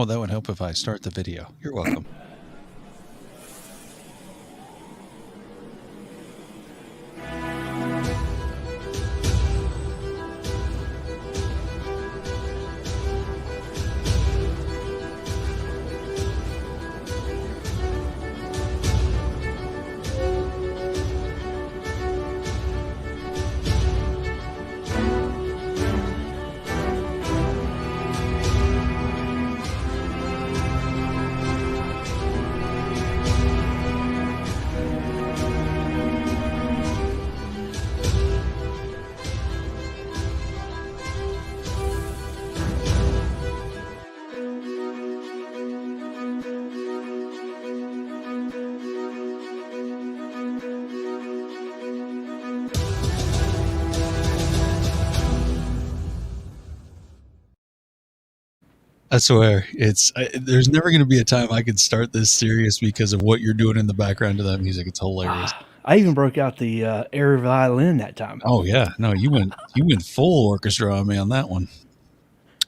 Oh, that would help if I start the video. You're welcome. I swear, there's never going to be a time I can start this serious because of what you're doing in the background to that music. It's hilarious. I even broke out the air violin that time. Oh yeah, no, you went full orchestra on me on that one.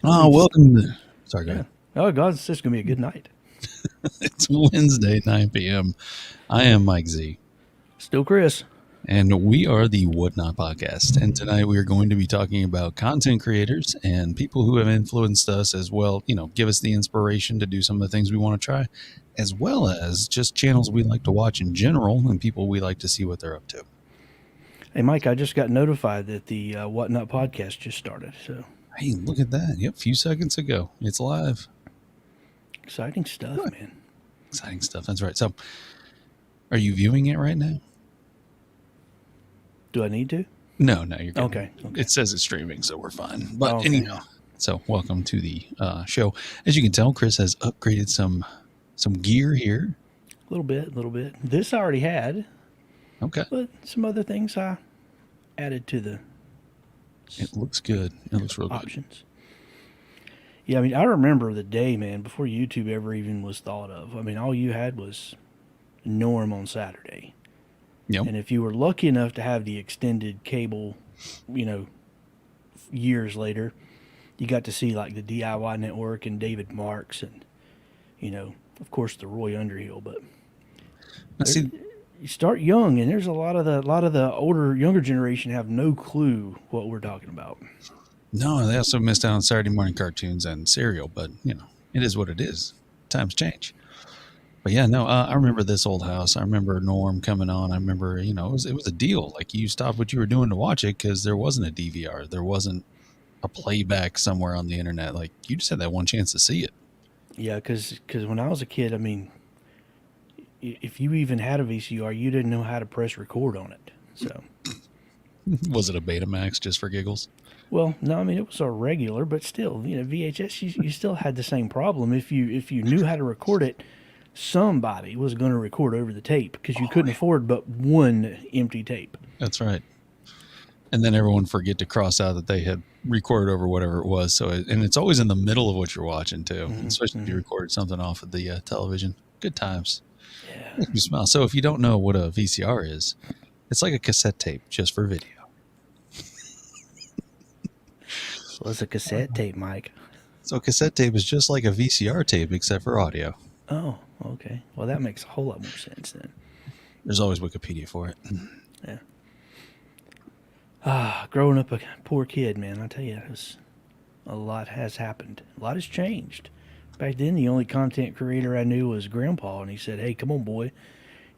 I Oh, mean, welcome. Sorry, go yeah. ahead. Oh, God, it's just going to be a good night. It's Wednesday, 9 p.m. I am MikeZ, Still Chris. and we are the Whatnot Podcast. And tonight we are going to be talking about content creators and people who have influenced us as well. You know, give us the inspiration to do some of the things we want to try, as well as just channels we like to watch in general and people we like to see what they're up to. Hey, Mike, I just got notified that the Whatnot podcast just started. So Hey, look at that. Yep, a few seconds ago. It's live. exciting stuff, Good. man. Exciting stuff. That's right. So, are you viewing it right now? Do I need to? No, you're good. Okay. It says it's streaming, so we're fine. But Okay. anyhow, so welcome to the show. As you can tell, Chris has upgraded some gear here. A little bit. This I already had, Okay. but some other things I added to the It looks good. It looks real good. options. Yeah, I mean, I remember the day, man, before YouTube ever even was thought of. I mean, all you had was Norm on Saturday. Yep. And if you were lucky enough to have the extended cable, years later, you got to see like the DIY Network and David Marks and, of course the Roy Underhill. But Now, see, you start young, and there's a lot of the younger generation have no clue what we're talking about. no, they also missed out on Saturday morning cartoons and cereal, but it is what it is. Times change. But yeah, no, I remember this old house. I remember Norm coming on. I remember, it was a deal. Like you stopped what you were doing to watch it because there wasn't a DVR. There wasn't a playback somewhere on the internet. Like you just had that one chance to see it. Yeah, because when I was a kid, I mean, if you even had a VCR, you didn't know how to press record on it. So, Was it a Betamax just for giggles? well, no, I mean it was a regular, but still, VHS, you still had the same problem. If you knew how to record it, somebody was going to record over the tape because you couldn't afford but one empty tape. That's right. And then everyone forget to cross out that they had recorded over whatever it was. So, and it's always in the middle of what you're watching too, especially if you recorded something off of the television. Good times. Yeah. Makes me smile. So if you don't know what a VCR is, it's like a cassette tape just for video. Well, it's a cassette tape, Mike. So cassette tape is just like a VCR tape except for audio. Oh, okay. Well, that makes a whole lot more sense then. There's always Wikipedia for it. Yeah. Growing up a poor kid, man, I tell you, a lot has happened. A lot has changed. Back then, the only content creator I knew was Grandpa, and he said, "Hey, come on, boy,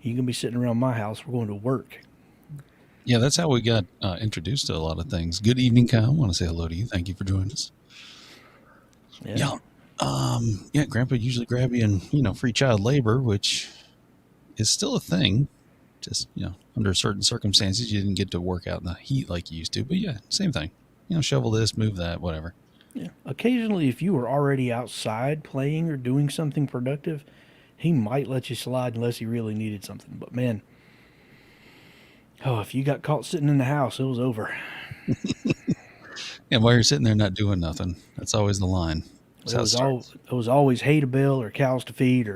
you can be sitting around my house. We're going to work." Yeah, that's how we got introduced to a lot of things. Good evening, Kyle. I want to say hello to you. Thank you for joining us. Yeah. Yeah, Grandpa usually grab you in, free child labor, which is still a thing. Just, under certain circumstances, you didn't get to work out in the heat like you used to. But yeah, same thing. Shovel this, move that, whatever. Yeah. Occasionally, if you were already outside playing or doing something productive, he might let you slide unless he really needed something. But man, if you got caught sitting in the house, it was over. And while you're sitting there not doing nothing, that's always the line. It was always hay to bale or cows to feed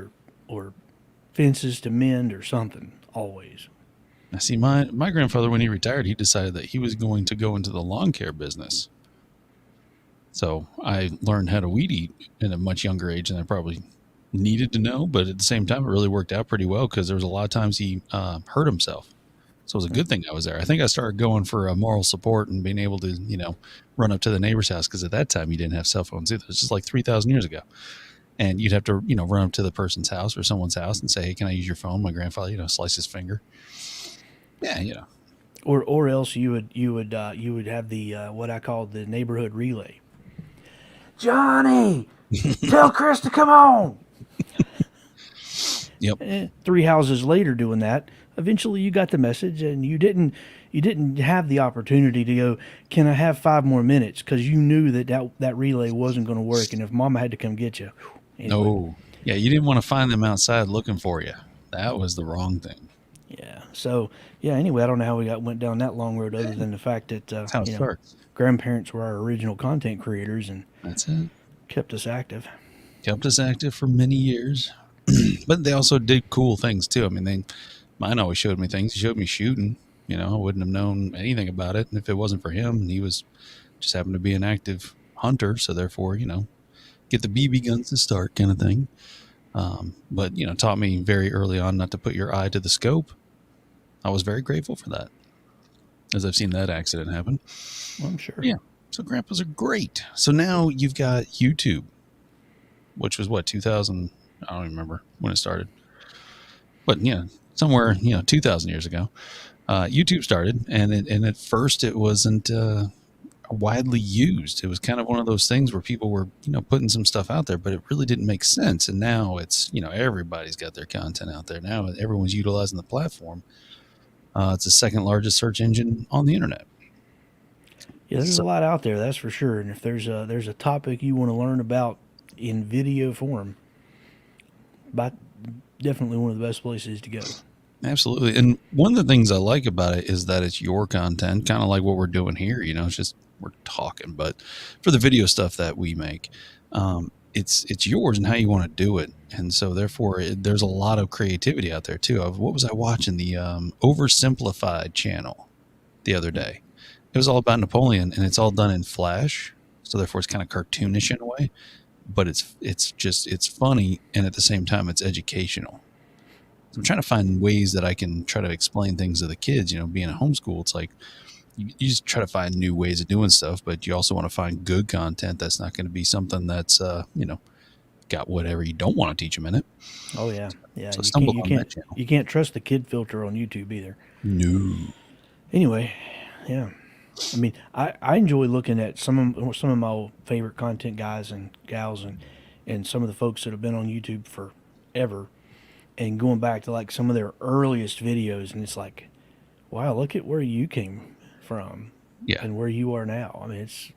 or fences to mend or something. Always. I see my grandfather, when he retired, he decided that he was going to go into the lawn care business. So I learned how to weed eat at a much younger age than I probably needed to know. But at the same time, it really worked out pretty well because there was a lot of times he hurt himself. So it was a good thing I was there. I think I started going for moral support and being able to, run up to the neighbor's house because at that time you didn't have cell phones either. It's just like 3,000 years ago. And you'd have to, run up to the person's house or someone's house and say, hey, can I use your phone? My grandfather, slice his finger. Yeah. Or else you would have the what I call the neighborhood relay. Johnny, tell Chris to come on. Yep. 3 houses later, doing that, eventually you got the message, and you didn't have the opportunity to go, can I have 5 more minutes? Because you knew that relay wasn't going to work, and if Mama had to come get you, anyway. No. Yeah, you didn't want to find them outside looking for you. That was the wrong thing. Yeah. So yeah. Anyway, I don't know how we went down that long road, other than the fact that That's how it starts. grandparents were our original content creators and That's it. kept us active. Kept us active for many years. But they also did cool things too. I mean, mine always showed me things. He showed me shooting. I wouldn't have known anything about it if it wasn't for him. He was just happened to be an active hunter, so therefore, get the BB guns to start kind of thing. But taught me very early on not to put your eye to the scope. I was very grateful for that, as I've seen that accident happen. Well, I'm sure. Yeah. So grandpas are great. So now you've got YouTube, which was what, 2000? I don't even remember when it started. But somewhere 2,000 years ago, YouTube started, and at first it wasn't widely used. It was kind of one of those things where people were putting some stuff out there, but it really didn't make sense. And now it's everybody's got their content out there. Now everyone's utilizing the platform. It's the second largest search engine on the internet. Yeah, there's a lot out there, that's for sure. And if there's a topic you want to learn about in video form, but definitely one of the best places to go. Absolutely. And one of the things I like about it is that it's your content, kind of like what we're doing here. It's just we're talking, but for the video stuff that we make, it's yours and how you want to do it. And so therefore there's a lot of creativity out there too. What was I watching? The Oversimplified channel the other day. It was all about Napoleon, and it's all done in Flash. So therefore it's kind of cartoonish in a way, but it's funny. And at the same time, it's educational. So I'm trying to find ways that I can try to explain things to the kids. Being a homeschool, it's like you just try to find new ways of doing stuff, but you also want to find good content that's not going to be something that's got whatever you don't want to teach them in it. Oh yeah, yeah. So that channel. You can't trust the kid filter on YouTube either. No. Anyway, yeah. I mean, I enjoy looking at some of my favorite content guys and gals and some of the folks that have been on YouTube forever, and going back to like some of their earliest videos, and it's like, wow, look at where you came from, Yeah, and where you are now. I mean, it's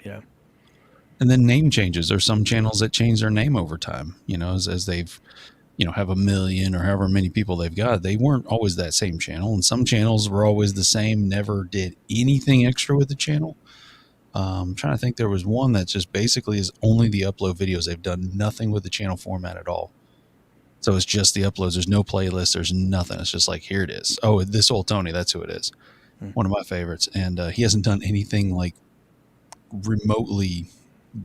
And then name changes. There's some channels that change their name over time. As they've have 1 million or however many people they've got. They weren't always that same channel, and some channels were always the same. Never did anything extra with the channel. I'm trying to think. There was one that just basically is only the upload videos. They've done nothing with the channel format at all. So it's just the uploads. There's no playlist. There's nothing. It's just like, here it is. Oh, this old Tony. That's who it is. One of my favorites. And he hasn't done anything like remotely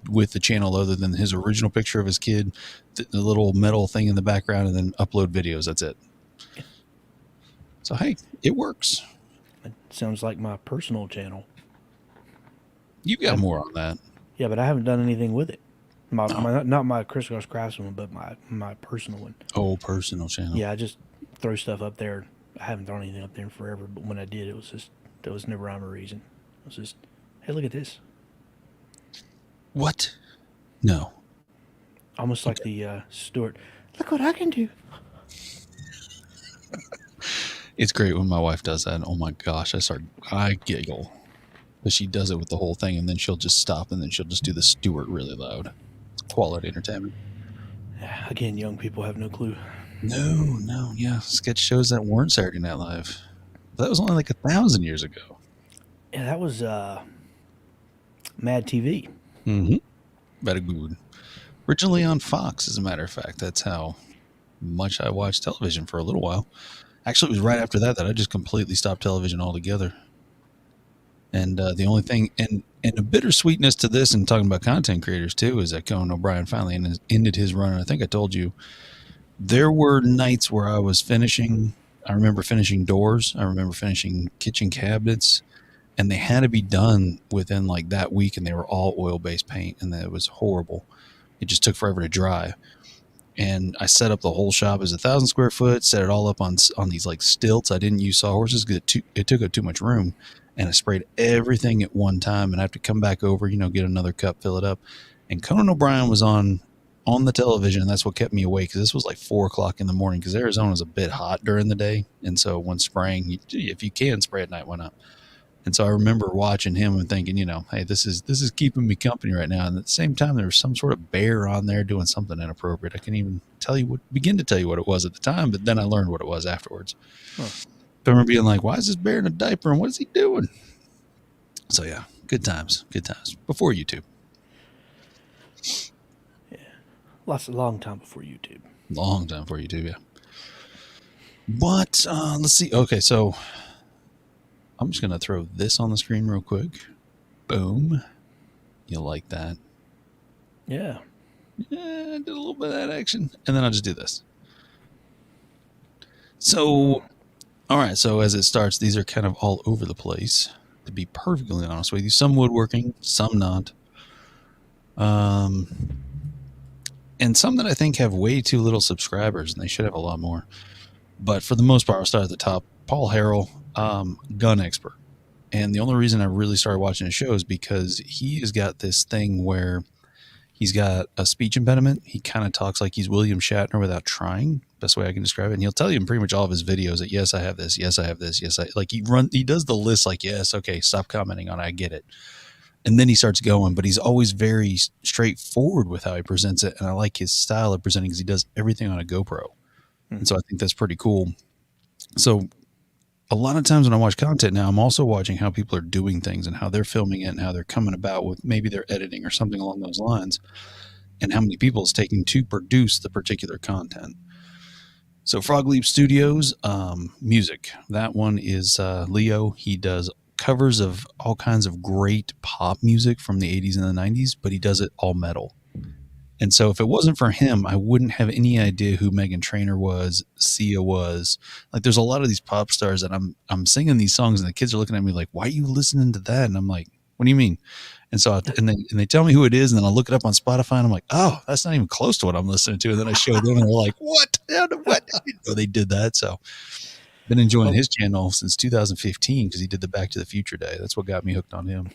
with the channel other than his original picture of his kid, the little metal thing in the background, and then upload videos. That's it. So, hey, it works. it sounds like my personal channel. You've got more on that. Yeah, but I haven't done anything with it. Not my Crisscross Craftsman, but my personal one. Oh, personal channel. Yeah, I just throw stuff up there. I haven't thrown anything up there in forever, but when I did, there was no rhyme or reason. It was just, hey, look at this. What? No. Almost like the Stuart. Look what I can do. It's great when my wife does that. And oh my gosh, I giggle. But she does it with the whole thing, and then she'll just stop, and then she'll just do the Stuart really loud. It's quality entertainment. Again, young people have no clue. No. Yeah, sketch shows that weren't Saturday Night Live. But that was only like 1,000 years ago. Yeah, that was Mad TV. Mm-hmm. Very good. Originally on Fox, as a matter of fact. That's how much I watched television for a little while. Actually, it was right after that I just completely stopped television altogether. And the only thing, and And a bittersweetness to this, and talking about content creators too, is that Conan O'Brien finally ended his run. And I think I told you there were nights where I was finishing. I remember finishing doors. I remember finishing kitchen cabinets, and they had to be done within like that week, and they were all oil-based paint, and it was horrible. It just took forever to dry. And I set up the whole shop as 1,000 square foot, set it all up on these like stilts. I didn't use sawhorses because it took up too much room, and I sprayed everything at one time, and I have to come back over, get another cup, fill it up. And Conan O'Brien was on the television, and that's what kept me awake, because this was like 4 o'clock in the morning, because Arizona's a bit hot during the day, and so when spraying, if you can spray at night, why not? And so I remember watching him and thinking, hey, this is keeping me company right now. And at the same time, there was some sort of bear on there doing something inappropriate. I can't even begin to tell you what it was at the time, but then I learned what it was afterwards. Huh. I remember being like, why is this bear in a diaper and what is he doing? So yeah, good times before YouTube. Yeah, long time before YouTube. Long time before YouTube, yeah. But let's see. Okay, so I'm just going to throw this on the screen real quick. Boom. You'll like that. Yeah. Yeah, I did a little bit of that action. And then I'll just do this. So, all right. So as it starts, these are kind of all over the place, to be perfectly honest with you. Some woodworking, some not. And some that I think have way too little subscribers, and they should have a lot more. But for the most part, I'll start at the top. Paul Harrell, gun expert. And the only reason I really started watching his show is because he has got this thing where he's got a speech impediment. He kind of talks like he's William Shatner without trying. Best way I can describe it. And he'll tell you in pretty much all of his videos that, yes, I have this. Yes, I have this. Yes, he does the list like, yes, okay, stop commenting on it. I get it. And then he starts going, but he's always very straightforward with how he presents it. And I like his style of presenting because he does everything on a GoPro. Mm-hmm. And so I think that's pretty cool. So a lot of times when I watch content now, I'm also watching how people are doing things and how they're filming it and how they're coming about with maybe their editing or something along those lines, and how many people it's taking to produce the particular content. So Frog Leap Studios, music. That one is Leo. He does covers of all kinds of great pop music from the 80s and the 90s, but he does it all metal. And so if it wasn't for him, I wouldn't have any idea who Meghan Trainor was, Sia was. Like, there's a lot of these pop stars that I'm singing these songs, and the kids are looking at me like, why are you listening to that? And I'm like, what do you mean? And so and they tell me who it is, and then I look it up on Spotify, and I'm like, oh, that's not even close to what I'm listening to. And then I show them, and they're like, what? What? I didn't know they did that. So been enjoying his channel since 2015 because he did the Back to the Future Day. That's what got me hooked on him.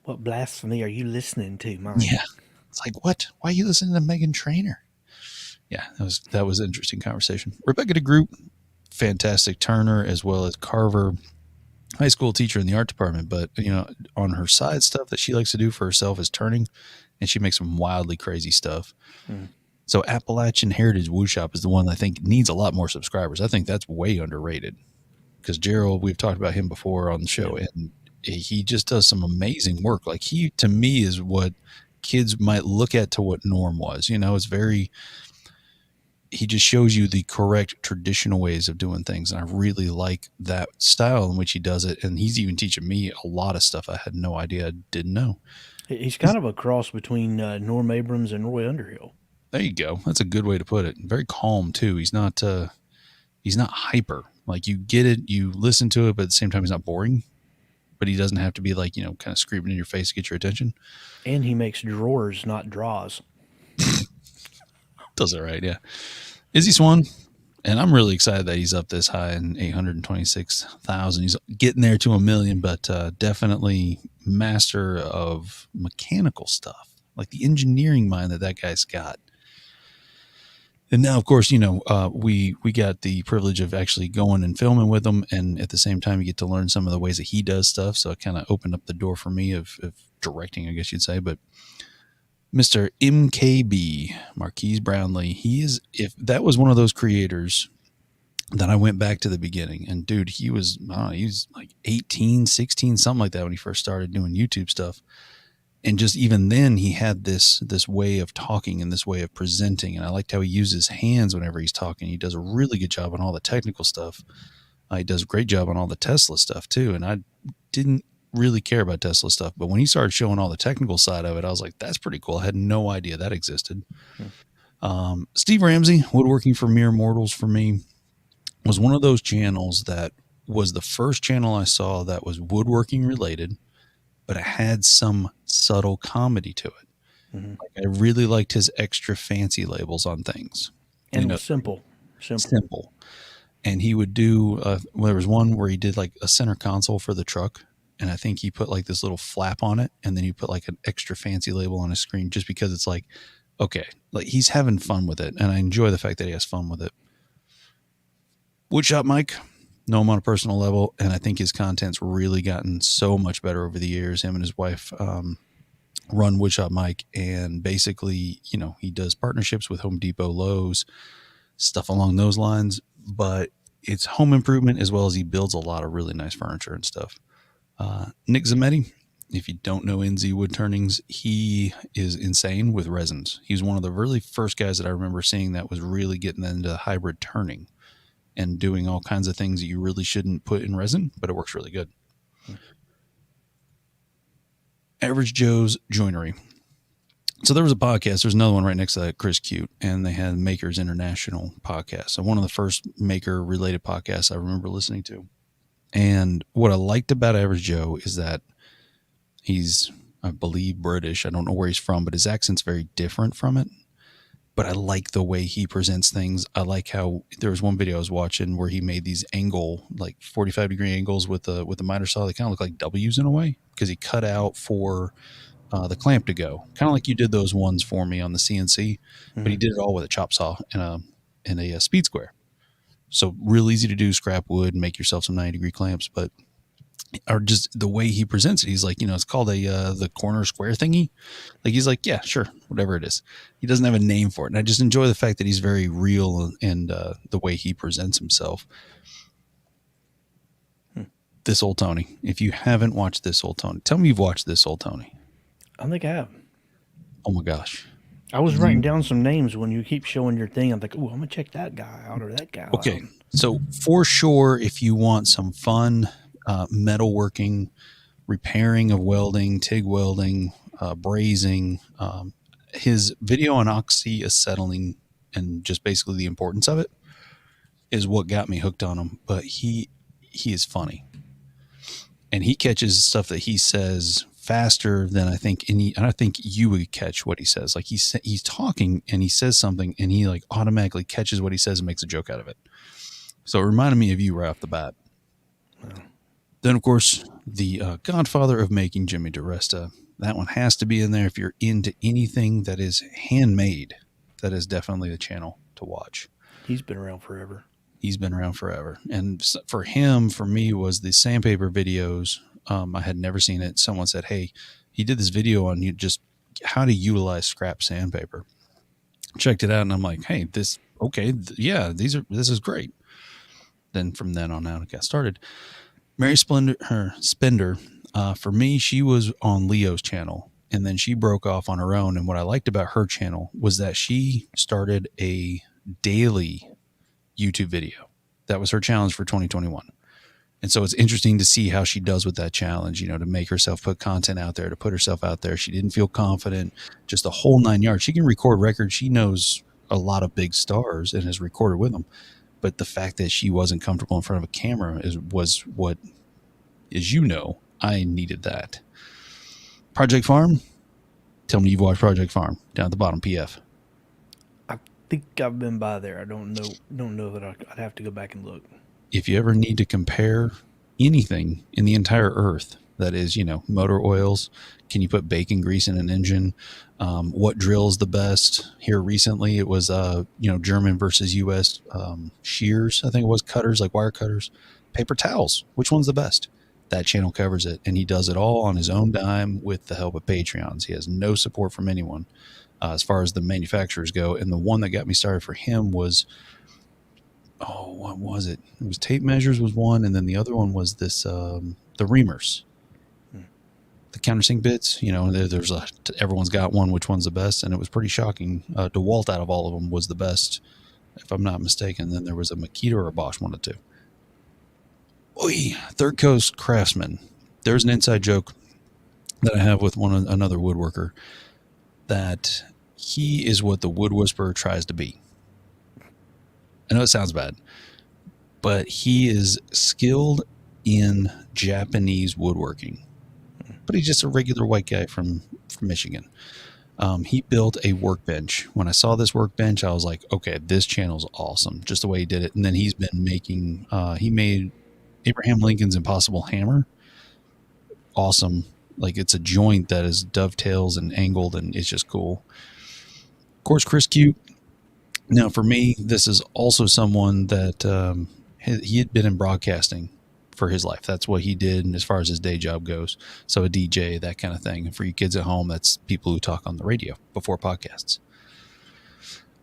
What blasphemy are you listening to, Mike? Yeah. It's like, what? Why are you listening to Meghan Trainor? Yeah, that was an interesting conversation. Rebecca DeGroot, fantastic turner as well as carver, high school teacher in the art department. But, on her side stuff that she likes to do for herself is turning, and she makes some wildly crazy stuff. Mm. So Appalachian Heritage Woodshop is the one I think needs a lot more subscribers. I think that's way underrated because Gerald, we've talked about him before on the show, and he just does some amazing work. Like, he, to me, is what kids might look at to what Norm was. It's very, he just shows you the correct traditional ways of doing things. And I really like that style in which he does it. And he's even teaching me a lot of stuff I had no idea I didn't know. He's kind of a cross between Norm Abrams and Roy Underhill. There you go. That's a good way to put it. Very calm too. He's not hyper. Like, you get it, you listen to it, but at the same time, he's not boring. But he doesn't have to be like, kind of screaming in your face to get your attention. And he makes drawers, not draws. Does it right, yeah. Izzy Swan, and I'm really excited that he's up this high in 826,000. He's getting there to 1 million, but definitely master of mechanical stuff, like the engineering mind that guy's got. And now, of course, we got the privilege of actually going and filming with him, and at the same time, you get to learn some of the ways that he does stuff. So it kind of opened up the door for me of directing, I guess you'd say. But Mr. MKB, MikeZ Brownlee, if that was one of those creators that I went back to the beginning, and dude, he was like 18, 16, something like that when he first started doing YouTube stuff. And just even then, he had this way of talking and this way of presenting. And I liked how he uses his hands whenever he's talking. He does a really good job on all the technical stuff. He does a great job on all the Tesla stuff, too. And I didn't really care about Tesla stuff, but when he started showing all the technical side of it, I was like, that's pretty cool. I had no idea that existed. Steve Ramsey, Woodworking for Mere Mortals, for me, was one of those channels that was the first channel I saw that was woodworking related, but it had some subtle comedy to it. Mm-hmm. Like, I really liked his extra fancy labels on things. And it was simple. Simple. And he would do, well, there was one where he did like a center console for the truck. And I think he put like this little flap on it. And then he put like an extra fancy label on his screen just because it's like, okay, like he's having fun with it. And I enjoy the fact that he has fun with it. Woodshop Mike, know him on a personal level. And I think his content's really gotten so much better over the years. Him and his wife run Woodshop Mike. And basically, you know, he does partnerships with Home Depot, Lowe's, stuff along those lines. But it's home improvement as well as he builds a lot of really nice furniture and stuff. Nick Zametti, if you don't know NZ Wood Turnings, he is insane with resins. He's one of the really first guys that I remember seeing that was really getting into hybrid turning and doing all kinds of things that you really shouldn't put in resin, but it works really good. Average Joe's Joinery. So there was a podcast. There's another one right next to that, Chris Cute, and they had Makers International podcast. So one of the first maker-related podcasts I remember listening to. And what I liked about Average Joe is that he's, I believe, British. I don't know where he's from, but his accent's very different from it. But I like the way he presents things. I like how there was one video I was watching where he made these angle, like 45-degree angles with the miter saw. They kind of look like W's in a way because he cut out for the clamp to go, kind of like you did those ones for me on the CNC, but he did it all with a chop saw and a speed square. So real easy to do, scrap wood, make yourself some 90-degree clamps, but or just the way he presents it, he's like, you know, it's called the corner square thingy. Like he's like, yeah, sure, whatever it is. He doesn't have a name for it, and I just enjoy the fact that he's very real and the way he presents himself. This Old Tony. If you haven't watched This Old Tony, tell me you've watched This Old Tony. I think I have. Oh my gosh. I was writing down some names when you keep showing your thing. I'm like, oh, I'm going to check that guy out or that guy out. Okay. So for sure, if you want some fun metalworking, repairing of welding, TIG welding, brazing, his video on oxyacetylene and just basically the importance of it is what got me hooked on him. But he is funny. And he catches stuff that he says faster than I think you would catch what he says. Like he's talking and he says something and he like automatically catches what he says and makes a joke out of it. So it reminded me of you right off the bat. Wow. Then of course the godfather of making, Jimmy DiResta. That one has to be in there. If you're into anything that is handmade, that is definitely the channel to watch. He's been around forever. And for him, for me, was the sandpaper videos. I had never seen it. Someone said, hey, he did this video on just how to utilize scrap sandpaper. Checked it out and I'm like, hey, this is great. Then from then on out, it got started. Mary Spender, for me, she was on Leo's channel and then she broke off on her own. And what I liked about her channel was that she started a daily YouTube video. That was her challenge for 2021. And so it's interesting to see how she does with that challenge, you know, to make herself put content out there, to put herself out there. She didn't feel confident, just the whole 9 yards. She can record records. She knows a lot of big stars and has recorded with them. But the fact that she wasn't comfortable in front of a camera was what, as you know, I needed that. Project Farm. Tell me you've watched Project Farm down at the bottom, PF. I think I've been by there. I don't know that I'd have to go back and look. If you ever need to compare anything in the entire earth, that is, you know, motor oils, can you put bacon grease in an engine? What drill is the best? Here recently, it was, German versus U.S. Shears, I think it was, cutters, like wire cutters. Paper towels, which one's the best? That channel covers it, and he does it all on his own dime with the help of Patreons. He has no support from anyone as far as the manufacturers go. And the one that got me started for him was, what was it? It was tape measures was one, and then the other one was this the reamers, the countersink bits. You know, there's everyone's got one. Which one's the best? And it was pretty shocking. DeWalt out of all of them was the best, if I'm not mistaken. Then there was a Makita or a Bosch, one of the two. Third Coast Craftsman. There's an inside joke that I have with another woodworker that he is what the wood whisperer tries to be. I know it sounds bad, but he is skilled in Japanese woodworking. But he's just a regular white guy from Michigan. He built a workbench. When I saw this workbench, I was like, okay, this channel's awesome. Just the way he did it. And then he's been making, he made Abraham Lincoln's Impossible Hammer. Awesome. Like it's a joint that is dovetails and angled, and it's just cool. Of course, Chris Cute. Now, for me, this is also someone that he had been in broadcasting for his life. That's what he did as far as his day job goes. So a DJ, that kind of thing. And for you kids at home, that's people who talk on the radio before podcasts.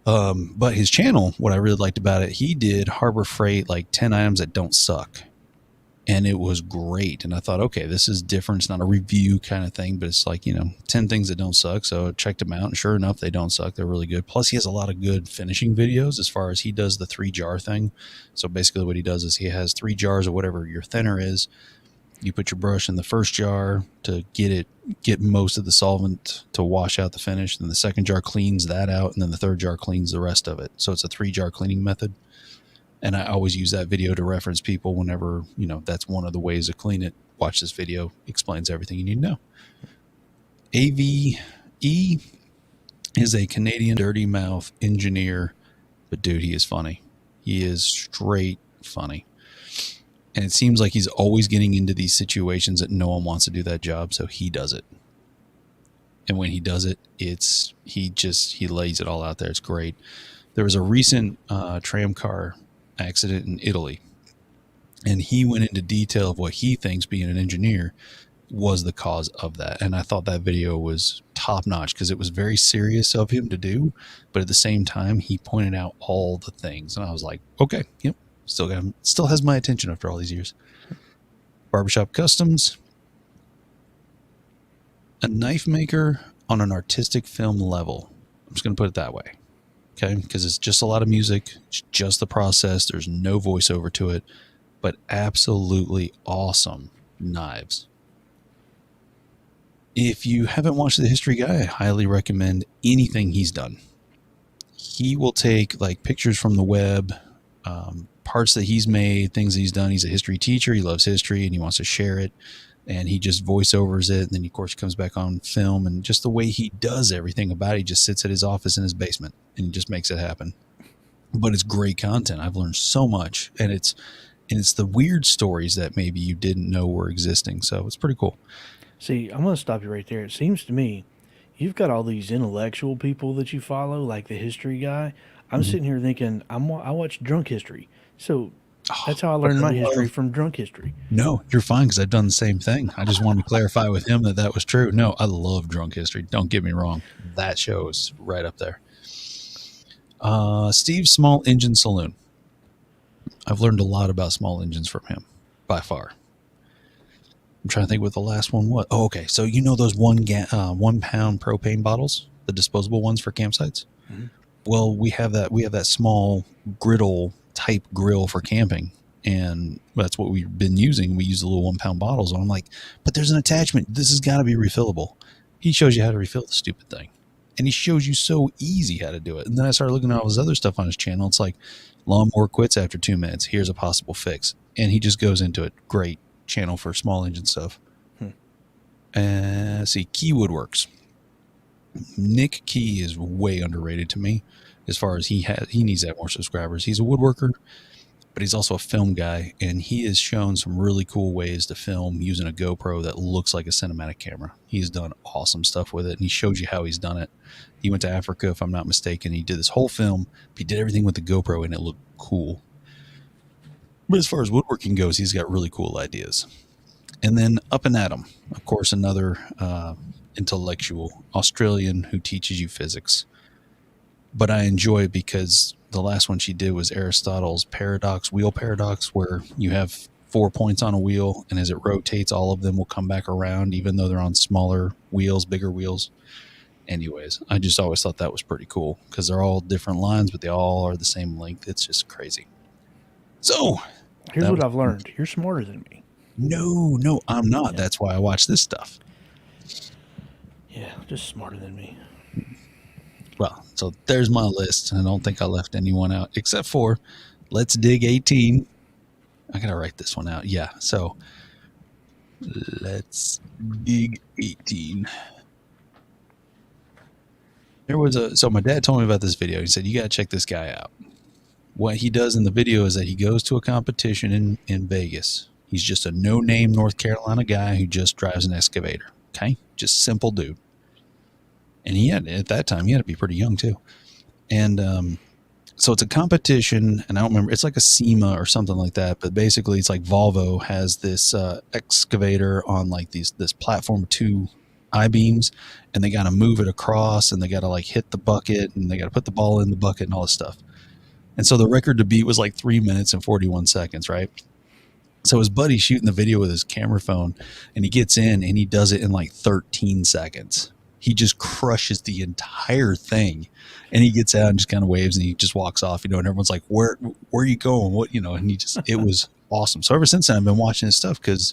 But his channel, what I really liked about it, he did Harbor Freight, like 10 items that don't suck. And it was great. And I thought, okay, this is different. It's not a review kind of thing, but it's like, 10 things that don't suck. So I checked them out, and sure enough, they don't suck. They're really good. Plus, he has a lot of good finishing videos as far as he does the 3-jar thing. So basically what he does is he has 3 jars of whatever your thinner is. You put your brush in the first jar to get most of the solvent to wash out the finish. Then the second jar cleans that out. And then the third jar cleans the rest of it. So it's a 3-jar cleaning method. And I always use that video to reference people whenever, that's one of the ways to clean it. Watch this video. Explains everything you need to know. AVE is a Canadian dirty mouth engineer, but dude, he is funny. He is straight funny. And it seems like he's always getting into these situations that no one wants to do that job, so he does it. And when he does it, he lays it all out there. It's great. There was a recent tram car accident in Italy, and he went into detail of what he thinks, being an engineer, was the cause of that. And I thought that video was top notch because it was very serious of him to do, but at the same time he pointed out all the things, and I was like, okay, yep, still has my attention after all these years. Barbershop Customs, a knife maker on an artistic film level. I'm just going to put it that way. Okay, because it's just a lot of music. It's just the process. There's no voiceover to it, but absolutely awesome knives. If you haven't watched The History Guy, I highly recommend anything he's done. He will take like pictures from the web, parts that he's made, things that he's done. He's a history teacher. He loves history and he wants to share it. And he just voiceovers it. And then, of course, he comes back on film. And just the way he does everything about it, he just sits at his office in his basement and just makes it happen. But it's great content. I've learned so much. And it's the weird stories that maybe you didn't know were existing. So it's pretty cool. See, I'm going to stop you right there. It seems to me you've got all these intellectual people that you follow, like the History Guy. I'm sitting here thinking, I watch Drunk History. So that's how I learned my history, from Drunk History. No, you're fine, because I've done the same thing. I just wanted to clarify with him that was true. No, I love Drunk History. Don't get me wrong. That show is right up there. Steve's Small Engine Saloon. I've learned a lot about small engines from him, by far. I'm trying to think what the last one was. Oh, okay. So those 1 pound propane bottles, the disposable ones for campsites? Mm-hmm. Well, we have that small griddle type grill for camping, and that's what we've been using. We use the little 1 pound bottles, and I'm like, but there's an attachment. This has got to be refillable. He shows you how to refill the stupid thing, and he shows you so easy how to do it. And then I started looking at all his other stuff on his channel. It's like lawnmower quits after 2 minutes. Here's a possible fix, and he just goes into it. Great channel for small engine stuff. Let's see, Key Woodworks. Nick Key is way underrated to me. As far as he needs to have more subscribers. He's a woodworker, but he's also a film guy, and he has shown some really cool ways to film using a GoPro that looks like a cinematic camera. He's done awesome stuff with it, and he shows you how he's done it. He went to Africa, if I'm not mistaken. He did this whole film. He did everything with the GoPro, and it looked cool. But as far as woodworking goes, he's got really cool ideas. And then Up and Atom, of course, another intellectual Australian who teaches you physics. But I enjoy it because the last one she did was Aristotle's wheel paradox, where you have 4 points on a wheel, and as it rotates, all of them will come back around, even though they're on smaller wheels, bigger wheels. Anyways, I just always thought that was pretty cool because they're all different lines, but they all are the same length. It's just crazy. So here's what I've learned. You're smarter than me. No, no, I'm not. Yeah. That's why I watch this stuff. Yeah, just smarter than me. Well, so there's my list. I don't think I left anyone out except for Let's Dig 18. I gotta write this one out. Yeah. So Let's Dig 18. There was a so my dad told me about this video. He said you gotta check this guy out. What he does in the video is that he goes to a competition in Vegas. He's just a no-name North Carolina guy who just drives an excavator. Okay, just simple dude. And he had at that time he had to be pretty young too. And so it's a competition, and I don't remember. It's like a SEMA or something like that. But basically, it's like Volvo has this excavator on like this platform, two I beams, and they got to move it across, and they got to like hit the bucket, and they got to put the ball in the bucket, and all this stuff. And so the record to beat was like 3 minutes and 41 seconds, right? So his buddy's shooting the video with his camera phone, and he gets in and he does it in like 13 seconds. He just crushes the entire thing, and he gets out and just kind of waves and he just walks off, and everyone's like, where are you going? What, and it was awesome. So ever since then, I've been watching his stuff because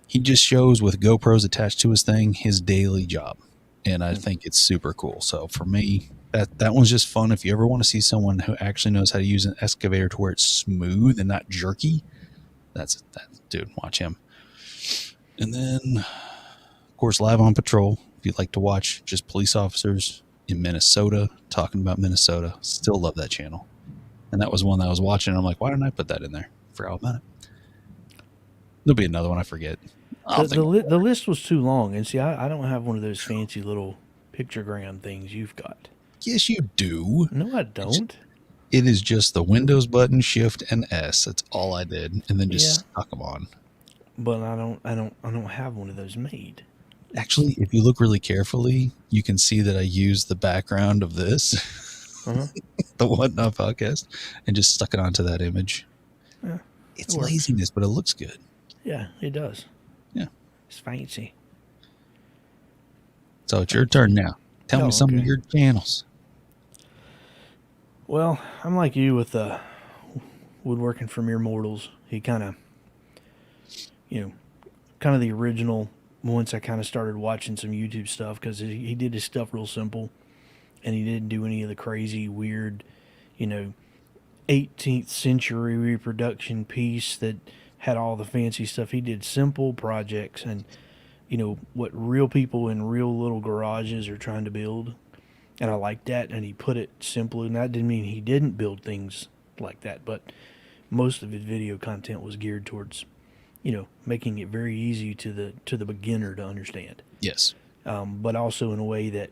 he just shows with GoPros attached to his thing, his daily job. And I think it's super cool. So for me, that one's just fun. If you ever want to see someone who actually knows how to use an excavator to where it's smooth and not jerky, that's that dude. Watch him. And then, of course, Live on Patrol. If you'd like to watch just police officers in Minnesota talking about Minnesota, still love that channel. And that was one that I was watching. And I'm like, why didn't I put that in there? Forgot about it. There'll be another one I forget. I'll The think. the list was too long, and see, I don't have one of those fancy little pictogram things you've got. Yes, you do. No, I It's, don't. it is just the Windows button, Shift, and S. That's all I did, and then just Yeah, stuck them on. but I don't have one of those made. Actually, It's if you look really carefully, you can see that I used the background of this, uh-huh. the Whatnot podcast, and just stuck it onto that image. Yeah, it It's works. laziness, but it looks good. Yeah, it does. Yeah. It's fancy. So it's your turn Fancy. now. Tell me Oh, some of okay. your channels. Well, I'm like you with woodworking for mere mortals. He you know, kind of the original. Once I kind of started watching some YouTube stuff because he did his stuff real simple, and he didn't do any of the crazy, weird, you know, 18th century reproduction piece that had all the fancy stuff. He did simple projects and what real people in real little garages are trying to build, and I like that. And he put it simply, and that didn't mean he didn't build things like that, but most of his video content was geared towards making it very easy to the beginner to understand, Yes. but also in a way that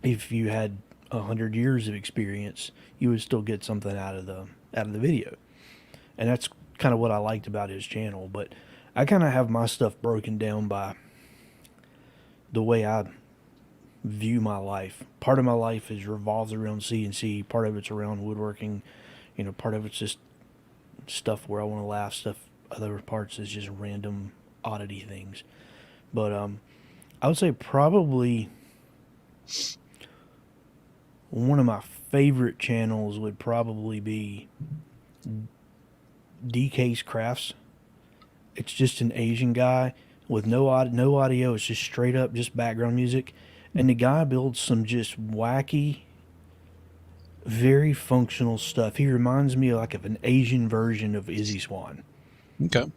if you had 100 years of experience, you would still get something out of the video, and that's kind of what I liked about his channel. But I kind of have my stuff broken down by the way I view my life. Part of my life is revolves around CNC. Part of it's around woodworking. Part of it's just stuff where I want to laugh. Stuff. Other parts is just random oddity things. But I would say probably one of my favorite channels would probably be DK's Crafts. It's just an Asian guy with no audio. It's just straight up just background music, and the guy builds some just wacky, very functional stuff. He reminds me of an Asian version of Izzy Swan, Okay.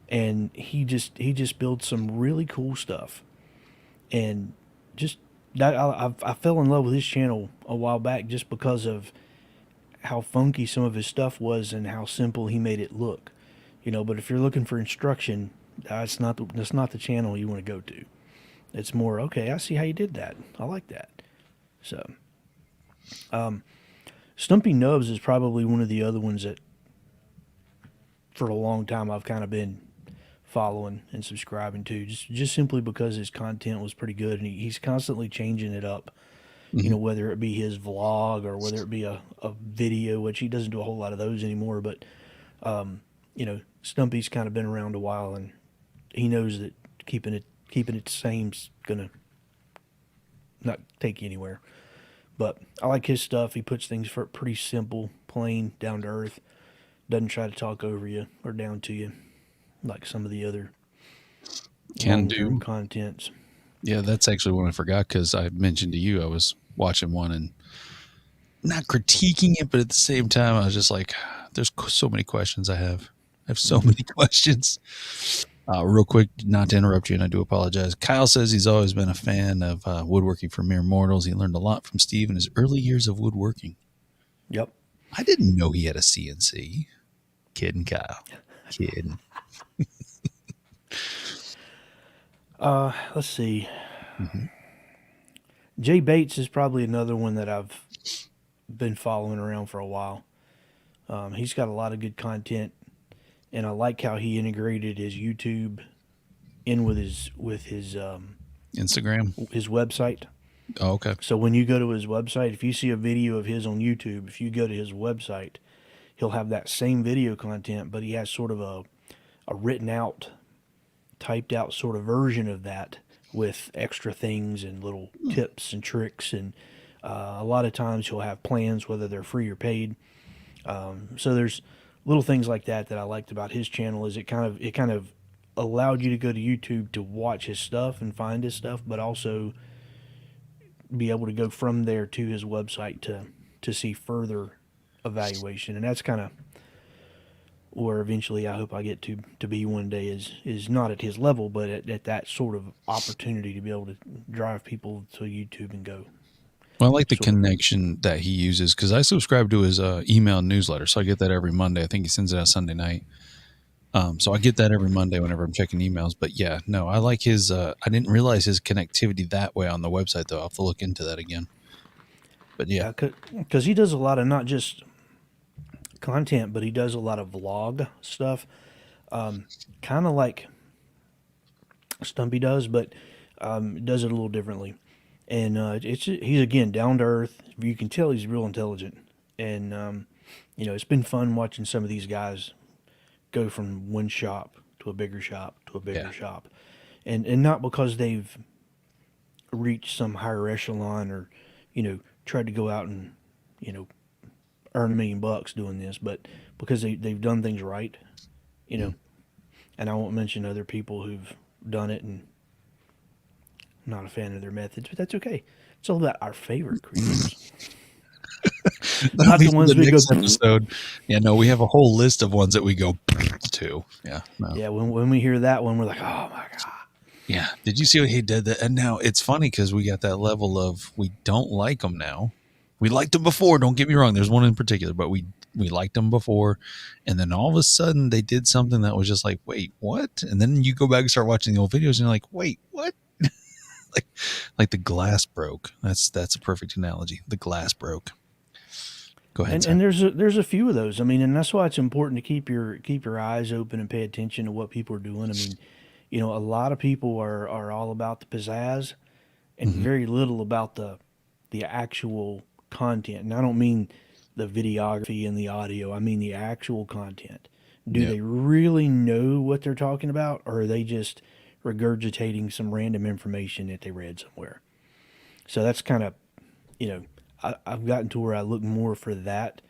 and he just builds some really cool stuff, and just that I fell in love with his channel a while back just because of how funky some of his stuff was and how simple he made it look. But if you're looking for instruction, that's not the channel you want to go to. It's more, okay, I see how you did that. I like that. So, Stumpy Nubs is probably one of the other ones that for a long time I've kind of been following and subscribing to, just simply because his content was pretty good, and he's constantly changing it up. Hmm. Whether it be his vlog or whether it be a video, which he doesn't do a whole lot of those anymore. But Stumpy's kind of been around a while, and he knows that keeping it the same's gonna not take you anywhere. But I like his stuff. He puts things for pretty simple, plain, down to earth. Doesn't try to talk over you or down to you. like some of the other Can long term do. contents. Yeah, that's actually one I forgot because I mentioned to you I was watching one and not critiquing it, but at the same time, I was just like, there's so many questions I have. I have so many questions. Real quick, not to interrupt you, and I do apologize. Kyle says he's always been a fan of woodworking for mere mortals. He learned a lot from Steve in his early years of woodworking. Yep. I didn't know he had a CNC. Kidding, Kyle. Kidding. Let's see. Mm-hmm. Jay Bates is probably another one that I've been following around for a while. He's got a lot of good content, and I like how he integrated his YouTube in with Instagram. his website. Oh, okay. So when you go to his website, if you see a video of his on YouTube, if you go to his website, he'll have that same video content, but he has sort of a written out, typed out sort of version of that with extra things and little tips and tricks. And a lot of times he'll have plans, whether they're free or paid. So there's little things like that that I liked about his channel. Is it kind of allowed you to go to YouTube to watch his stuff and find his stuff, but also be able to go from there to his website to see further evaluation. And that's kind of where eventually I hope I get to be one day, is not at his level, but at that sort of opportunity to be able to drive people to YouTube and go. Well, I like the Sort of. connection that he uses because I subscribe to his email newsletter. So I get that every Monday. I think he sends it out Sunday night. So I get that every Monday whenever I'm checking emails. But yeah, no, I like his. I didn't realize his connectivity that way on the website, though. I'll have to look into that again. But yeah, Yeah, because he does a lot of not just content, but he does a lot of vlog stuff, kind of like Stumpy does, but does it a little differently. And he's again down to earth. You can tell he's real intelligent, and it's been fun watching some of these guys go from one shop to a bigger shop to a yeah, bigger shop, and not because they've reached some higher echelon or tried to go out and you know earn $1 million doing this, but because they've done things right, you know. mm. And I won't mention other people who've done it and not a fan of their methods, but that's okay. It's all about our favorite creators, That'll not be the for the ones we go. next episode. Yeah, no, we have a whole list of ones that we go to. Yeah, no. Yeah, when we hear that one, we're like, oh my god. Yeah. Did you see what he did? That, and now it's funny because we got that level of we don't like them now. We liked them before. Don't get me wrong. There's one in particular, but we liked them before, and then all of a sudden they did something that was just like, wait, what? And then you go back and start watching the old videos, and you're like, wait, what? like, like the glass broke. That's a perfect analogy. The glass broke. Go ahead, And sir. there's a few of those. I mean, and that's why it's important to keep your eyes open and pay attention to what people are doing. I mean, a lot of people are all about the pizzazz and Mm-hmm. very little about the actual content. And I don't mean the videography and the audio. I mean the actual content. Do Yep. they really know what they're talking about, or are they just regurgitating some random information that they read somewhere? So that's kind of, you know, I've gotten to where I look more for that,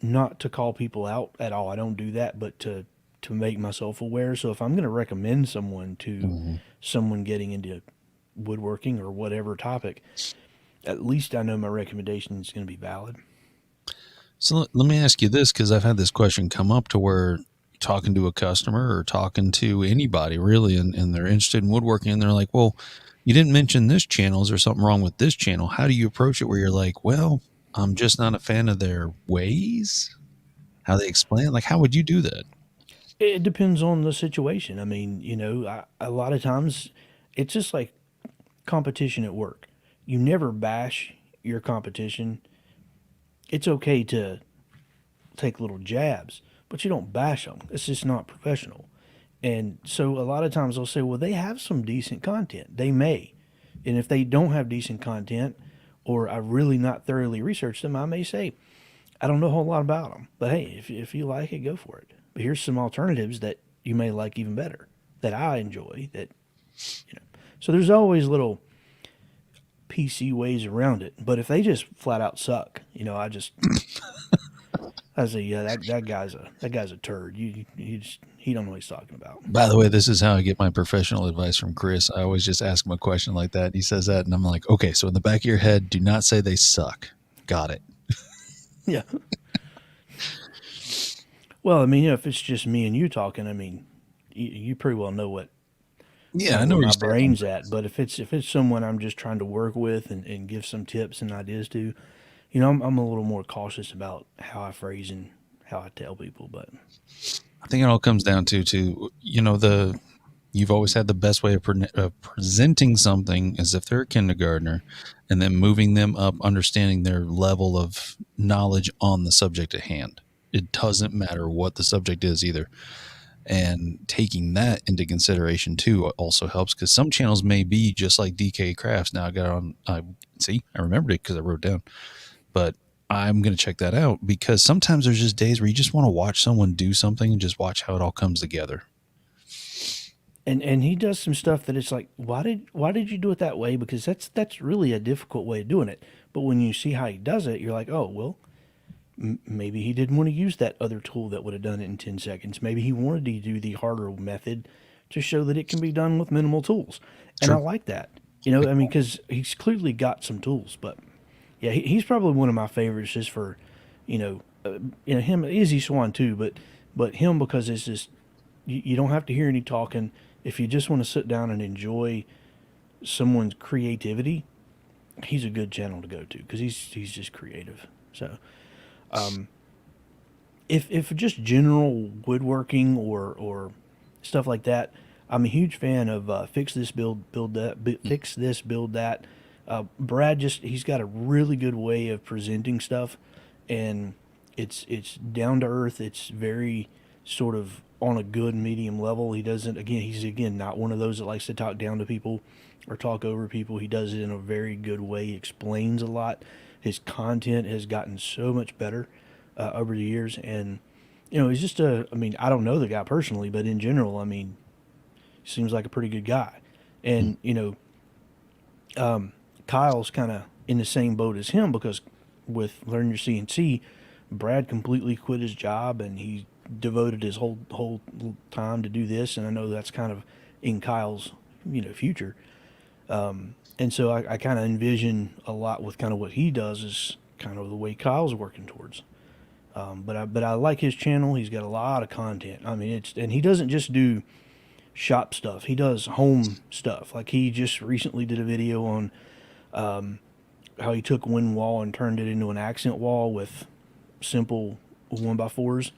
not to call people out at all. I don't do that, but to make myself aware. So if I'm going to recommend someone to Mm-hmm. someone getting into woodworking or whatever topic, at least I know my recommendation is going to be valid. So let me ask you this, because I've had this question come up to where talking to a customer or talking to anybody really, and they're interested in woodworking, and they're like, well, you didn't mention this channel. Is there something wrong with this channel? How do you approach it where you're like, well, I'm just not a fan of their ways, how they explain it? Like, how would you do that? It depends on the situation. I mean, a lot of times it's just like competition at work. You never bash your competition. It's okay to take little jabs, but you don't bash them. It's just not professional. And so a lot of times they'll say, well, they have some decent content. They may. And if they don't have decent content, or I really not thoroughly researched them, I may say, I don't know a whole lot about them. But hey, if you like it, go for it. But here's some alternatives that you may like even better, that I enjoy, you know. So there's always little PC ways around it. But if they just flat out suck, I just I say, yeah, that guy's a turd. He don't know what he's talking about. By the way, this is how I get my professional advice from Chris. I always just ask him a question like that. And he says that, and I'm like, okay, so in the back of your head, do not say they suck. Got it. Yeah. Well, I mean, if it's just me and you talking, I mean, you pretty well know what Yeah, kind I of know where where you my stand on brain's at. But if it's someone I'm just trying to work with and give some tips and ideas to, I'm a little more cautious about how I phrase and how I tell people. But I think it all comes down to the you've always had the best way of presenting something as if they're a kindergartner, and then moving them up, understanding their level of knowledge on the subject at hand. It doesn't matter what the subject is either. And taking that into consideration too also helps, because some channels may be just like DK Crafts. Now I got on, I remembered it because I wrote it down, but I'm going to check that out, because sometimes there's just days where you just want to watch someone do something and just watch how it all comes together. and he does some stuff that it's like, why did you do it that way? Because that's really a difficult way of doing it. But when you see how he does it, you're like, oh well, maybe he didn't want to use that other tool that would have done it in 10 seconds. Maybe he wanted to do the harder method to show that it can be done with minimal tools. And I True. like that. I mean, because he's clearly got some tools. But yeah, he's probably one of my favorites just for, you know, him, Izzy Swan too, but him because it's just, you don't have to hear any talking. If you just want to sit down and enjoy someone's creativity, he's a good channel to go to because he's just creative. So if just general woodworking or stuff like that, I'm a huge fan of fix this build that fix this build that. Brad he's got a really good way of presenting stuff, and it's down to earth. It's very sort of on a good medium level. He's again not one of those that likes to talk down to people or talk over people. He does it in a very good way. He explains a lot. His content has gotten so much better over the years, and he's just I mean, I don't know the guy personally, but in general, I mean, he seems like a pretty good guy. And Kyle's kind of in the same boat as him because with Learn Your CNC, Brad completely quit his job and he devoted his whole time to do this. And I know that's kind of in Kyle's future. And so I kind of envision a lot with kind of what he does is kind of the way Kyle's working towards. But I like his channel. He's got a lot of content. I mean, and he doesn't just do shop stuff. He does home stuff. Like he just recently did a video on how he took one wall and turned it into an accent wall with simple 1x4s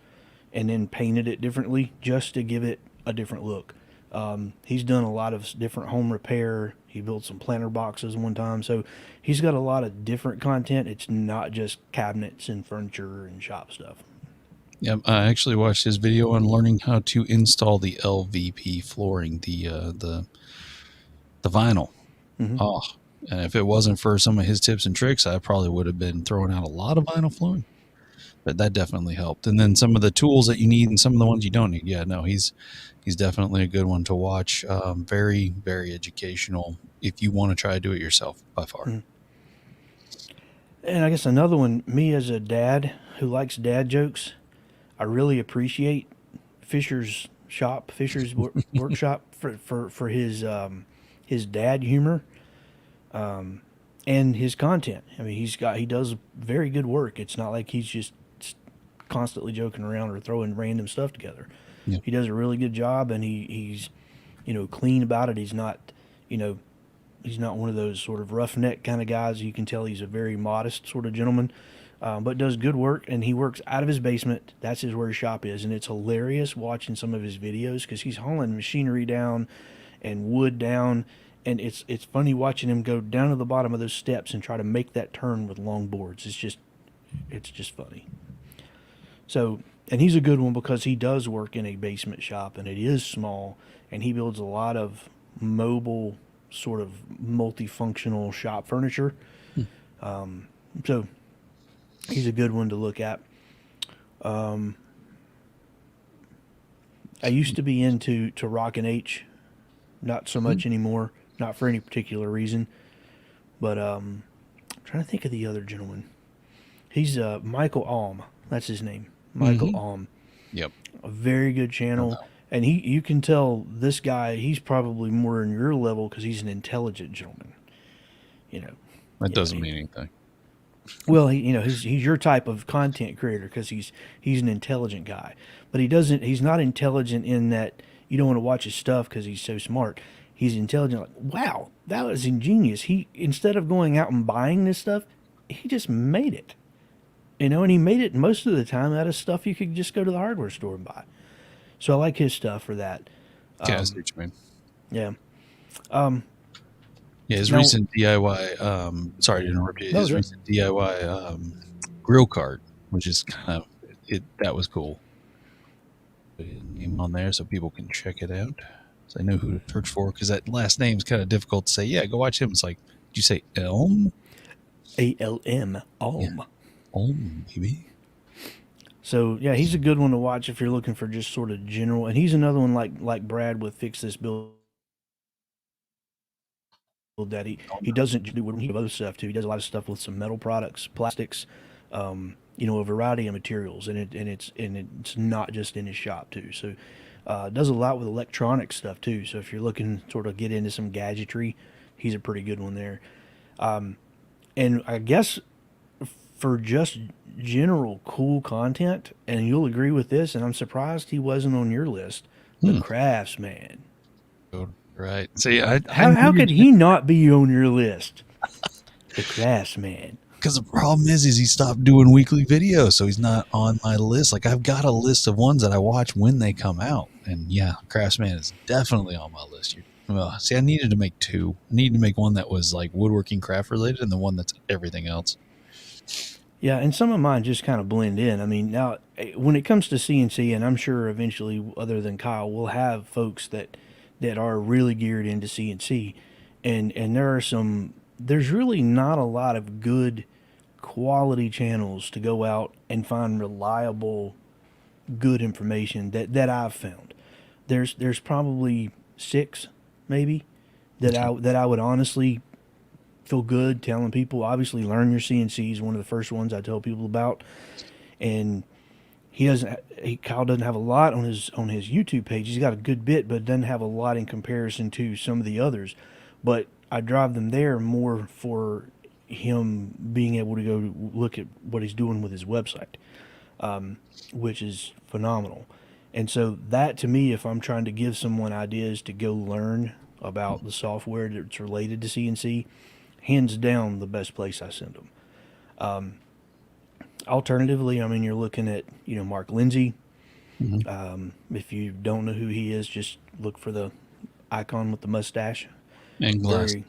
and then painted it differently just to give it a different look. He's done a lot of different home repair. He built some planter boxes one time. So he's got a lot of different content. It's not just cabinets and furniture and shop stuff. Yeah, I actually watched his video on learning how to install the LVP flooring, the vinyl. Mm-hmm. Oh, and if it wasn't for some of his tips and tricks, I probably would have been throwing out a lot of vinyl flooring. But that definitely helped. And then some of the tools that you need and some of the ones you don't need. Yeah, no, he's definitely a good one to watch. Very, very educational if you want to try to do it yourself, by far. Mm-hmm. And I guess another one, me as a dad who likes dad jokes, I really appreciate Fisher's workshop for his dad humor, and his content. I mean, he does very good work. It's not like he's just constantly joking around or throwing random stuff together. Yeah. He does a really good job, and he's clean about it. He's not one of those sort of roughneck kind of guys. You can tell he's a very modest sort of gentleman, but does good work. And he works out of his basement. That's where his shop is, and it's hilarious watching some of his videos because he's hauling machinery down and wood down, and it's funny watching him go down to the bottom of those steps and try to make that turn with long boards. It's just funny. So, and he's a good one because he does work in a basement shop and it is small, and he builds a lot of mobile, sort of multifunctional shop furniture. So he's a good one to look at. I used to be into Rock and H, not so much anymore, not for any particular reason, but I'm trying to think of the other gentleman. He's Michael Alm. That's his name, Michael Mm-hmm. Alm. Yep. A very good I channel, know. and you can tell this guy he's probably more in your level because he's an intelligent gentleman. You know, That you know. doesn't mean anything. Well, he's your type of content creator because he's an intelligent guy, but he's not intelligent in that you don't want to watch his stuff because he's so smart. He's intelligent. Like, wow, that was ingenious. He instead of going out and buying this stuff, he just made it. And he made it most of the time out of stuff you could just go to the hardware store and buy. So I like his stuff for that. Yeah, I see what you mean. Yeah. Um, Yeah, his now, recent DIY. Sorry to interrupt you. no, His good. recent DIY grill cart, which is kind of it. That was cool. Put his name on there so people can check it out. So I know who to search for because that last name is kind of difficult to say. Yeah, go watch him. It's like, did you say Elm? ALM Yeah, Alm. Elm, baby. So yeah, he's a good one to watch if you're looking for just sort of general. And he's another one like Brad with Fix This Build That he doesn't do he does other stuff too. He does a lot of stuff with some metal products, plastics, a variety of materials, and it's not just in his shop too. So does a lot with electronic stuff too. So if you're looking to sort of get into some gadgetry, he's a pretty good one there. And I guess for just general cool content, and you'll agree with this, and I'm surprised he wasn't on your list. The Hmm. Craftsman. Right. See, I How needed could he not be on your list? The Craftsman. because the problem is he stopped doing weekly videos, so he's not on my list. Like I've got a list of ones that I watch when they come out, and yeah, Craftsman is definitely on my list. See, I needed to make two. I needed to make one that was like woodworking craft related, and the one that's everything else. Yeah, and some of mine just kind of blend in. I mean, now when it comes to CNC, and I'm sure eventually, other than Kyle, we'll have folks that are really geared into CNC, and there's really not a lot of good quality channels to go out and find reliable, good information that I've found. There's probably six, maybe Okay. that I would honestly feel good telling people. Obviously, learn your CNC is one of the first ones I tell people about, and Kyle doesn't have a lot on his YouTube page. He's got a good bit, but doesn't have a lot in comparison to some of the others. But I drive them there more for him being able to go look at what he's doing with his website, which is phenomenal. And so that to me, if I'm trying to give someone ideas to go learn about the software that's related to CNC, hands down the best place I send them. Alternatively, I mean, you're looking at Mark Lindsay. Mm-hmm. If you don't know who he is, just look for the icon with the mustache. And glass. Very,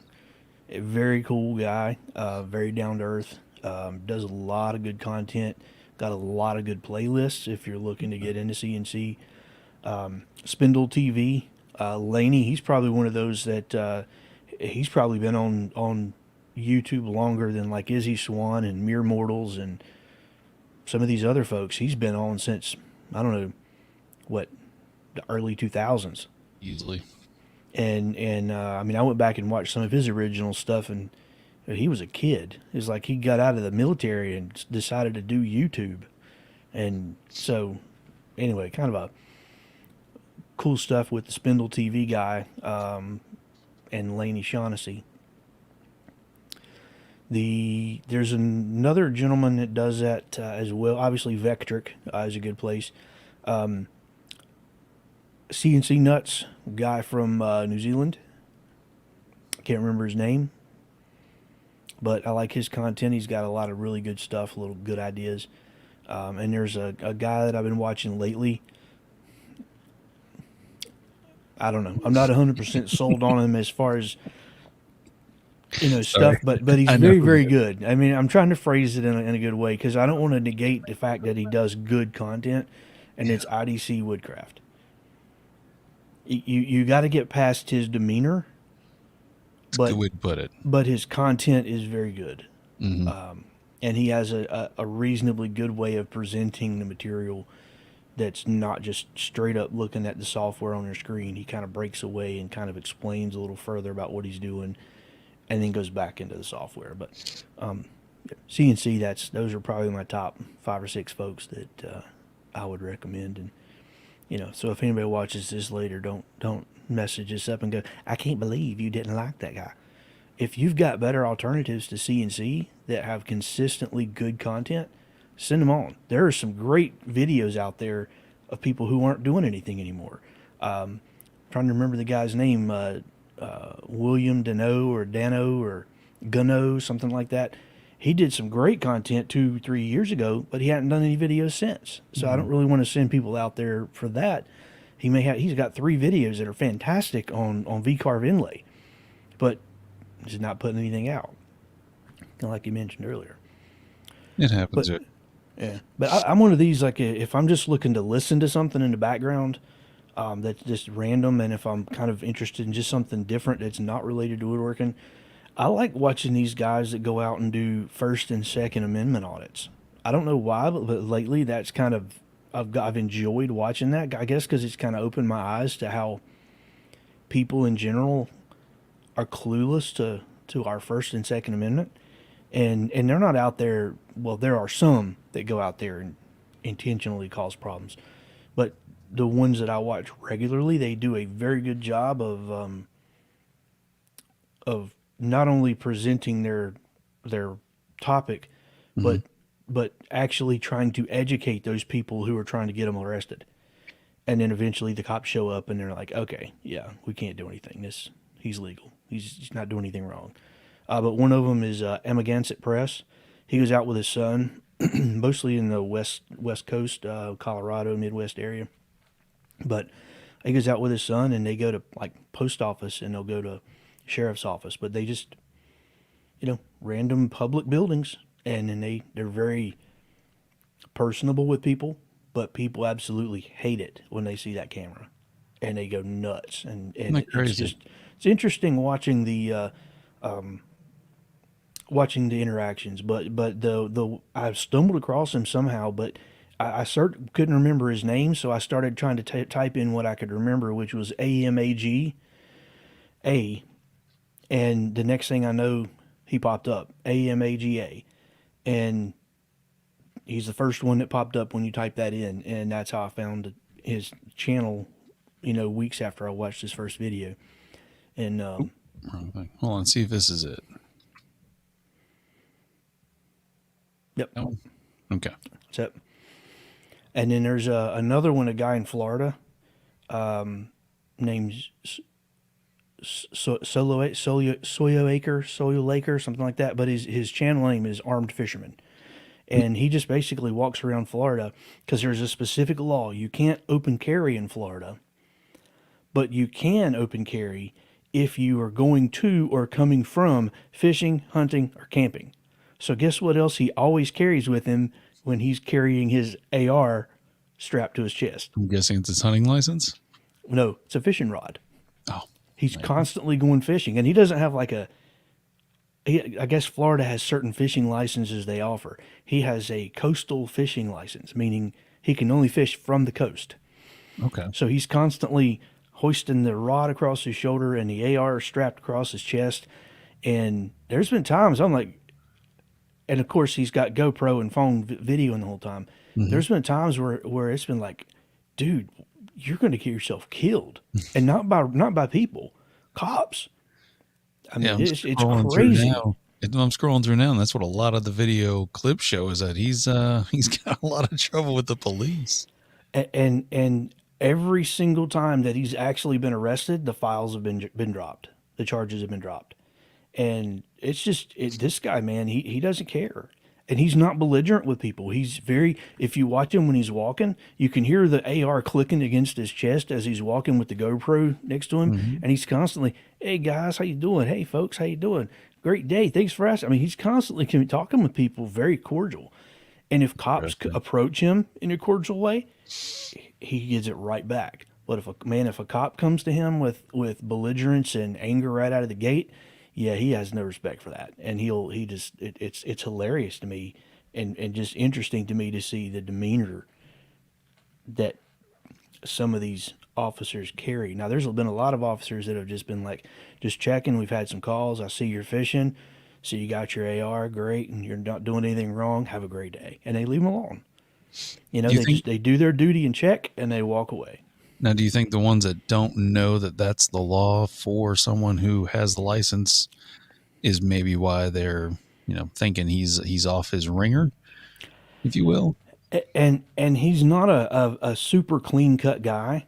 very cool guy. Very down to earth. Does a lot of good content. Got a lot of good playlists if you're looking to get into CNC. Spindle TV. Laney, he's probably one of those that he's probably been on YouTube longer than like Izzy Swan and Mere Mortals and some of these other folks. He's been on since I don't know what the early 2000s. Easily. And I mean, I went back and watched some of his original stuff, and he was a kid. It's like he got out of the military and decided to do YouTube, and so anyway, kind of a cool stuff with the Spindle TV guy and Laney Shaughnessy. There's another gentleman that does that as well. Obviously, Vectric is a good place. CNC Nuts guy from New Zealand. Can't remember his name, but I like his content. He's got a lot of really good stuff, little good ideas. And there's a guy that I've been watching lately. I don't know. I'm not 100% sold on him as far as Sorry. stuff, but he's I know very who it very is. good. I mean, I'm trying to phrase it in a good way because I don't want to negate the fact that he does good content, and Yeah. it's IDC Woodcraft. You got to get past his demeanor, It's a good but way to put it. his content is very good, Mm-hmm. and he has a reasonably good way of presenting the material. That's not just straight up looking at the software on your screen. He kind of breaks away and kind of explains a little further about what he's doing, and then goes back into the software. But CNC. Those are probably my top 5 or 6 folks that I would recommend. And so if anybody watches this later, don't message us up and go, I can't believe you didn't like that guy. If you've got better alternatives to CNC that have consistently good content, send them on. There are some great videos out there of people who aren't doing anything anymore. Trying to remember the guy's name, William Dano or Gunno, something like that. He did some great content 2, 3 years ago, but he hadn't done any videos since. So I Mm-hmm. don't really want to send people out there for that. He's got 3 videos that are fantastic on V-carve inlay, but he's not putting anything out, like you mentioned earlier. It happens. But yeah, but I'm one of these, like, if I'm just looking to listen to something in the background, that's just random, and if I'm kind of interested in just something different that's not related to woodworking, I like watching these guys that go out and do First and Second Amendment audits. I don't know why, but lately that's kind of I've enjoyed watching that. I guess because it's kind of opened my eyes to how people in general are clueless to our First and Second Amendment, and they're not out there. Well, there are some that go out there and intentionally cause problems, but the ones that I watch regularly, they do a very good job of not only presenting their topic, mm-hmm. but actually trying to educate those people who are trying to get them arrested. And then eventually the cops show up and they're like, okay, yeah, we can't do anything. He's legal. He's not doing anything wrong. But one of them is Amagansett Press. He was out with his son, mostly in the west coast, Colorado, Midwest area. But he goes out with his son, and they go to like post office, and they'll go to sheriff's office. But they just, random public buildings, and then they're very personable with people. But people absolutely hate it when they see that camera, and they go nuts. Isn't that crazy? It's interesting watching the interactions. But the I stumbled across him somehow, but couldn't remember his name, so I started trying to type in what I could remember, which was AMAGA, and the next thing I know, he popped up, AMAGA, and he's the first one that popped up when you type that in, and that's how I found his channel, weeks after I watched his first video. And Oop, wrong thing. Hold on, see if this is it. yep, No. Okay. so, and then there's another one, a guy in Florida, named Soyo Laker, something like that. But his channel name is Armed Fisherman, and he just basically walks around Florida because there's a specific law. You can't open carry in Florida, but you can open carry if you are going to or coming from fishing, hunting, or camping. So guess what else he always carries with him when he's carrying his AR strapped to his chest? I'm guessing it's his hunting license. No, it's a fishing rod. Oh, He's maybe. constantly going fishing, and he doesn't have like I guess Florida has certain fishing licenses they offer. He has a coastal fishing license, meaning he can only fish from the coast. Okay. So he's constantly hoisting the rod across his shoulder and the AR strapped across his chest. And there's been times I'm like, and of course he's got GoPro and phone videoing the whole time. Mm-hmm. There's been times where it's been like, dude, you're going to get yourself killed, and not by people, cops. I mean, Yeah, I'm it's scrolling through crazy. now. I'm scrolling through now, and that's what a lot of the video clips show is that he's he's got a lot of trouble with the police. And every single time that he's actually been arrested, the files have been dropped, the charges have been dropped, and it's just this guy, man, he doesn't care, and he's not belligerent with people. He's very, if you watch him when he's walking, you can hear the AR clicking against his chest as he's walking with the GoPro next to him, Mm-hmm. and he's constantly, hey guys, how you doing? Hey folks, how you doing? Great day, thanks for asking. I mean, he's constantly talking with people, very cordial. And if cops Interesting. approach him in a cordial way, he gives it right back. But if a cop comes to him with belligerence and anger right out of the gate, yeah, he has no respect for that, and it's hilarious to me, and just interesting to me to see the demeanor that some of these officers carry. Now, there's been a lot of officers that have just been like, just checking. We've had some calls. I see you're fishing. So you got your AR, great, and you're not doing anything wrong. Have a great day, and they leave them alone. You know, Do you think they do their duty and check, and they walk away. now? Do you think the ones that don't know that that's the law for someone who has the license is maybe why they're thinking he's off his ringer, if you will? And he's not a super clean cut guy.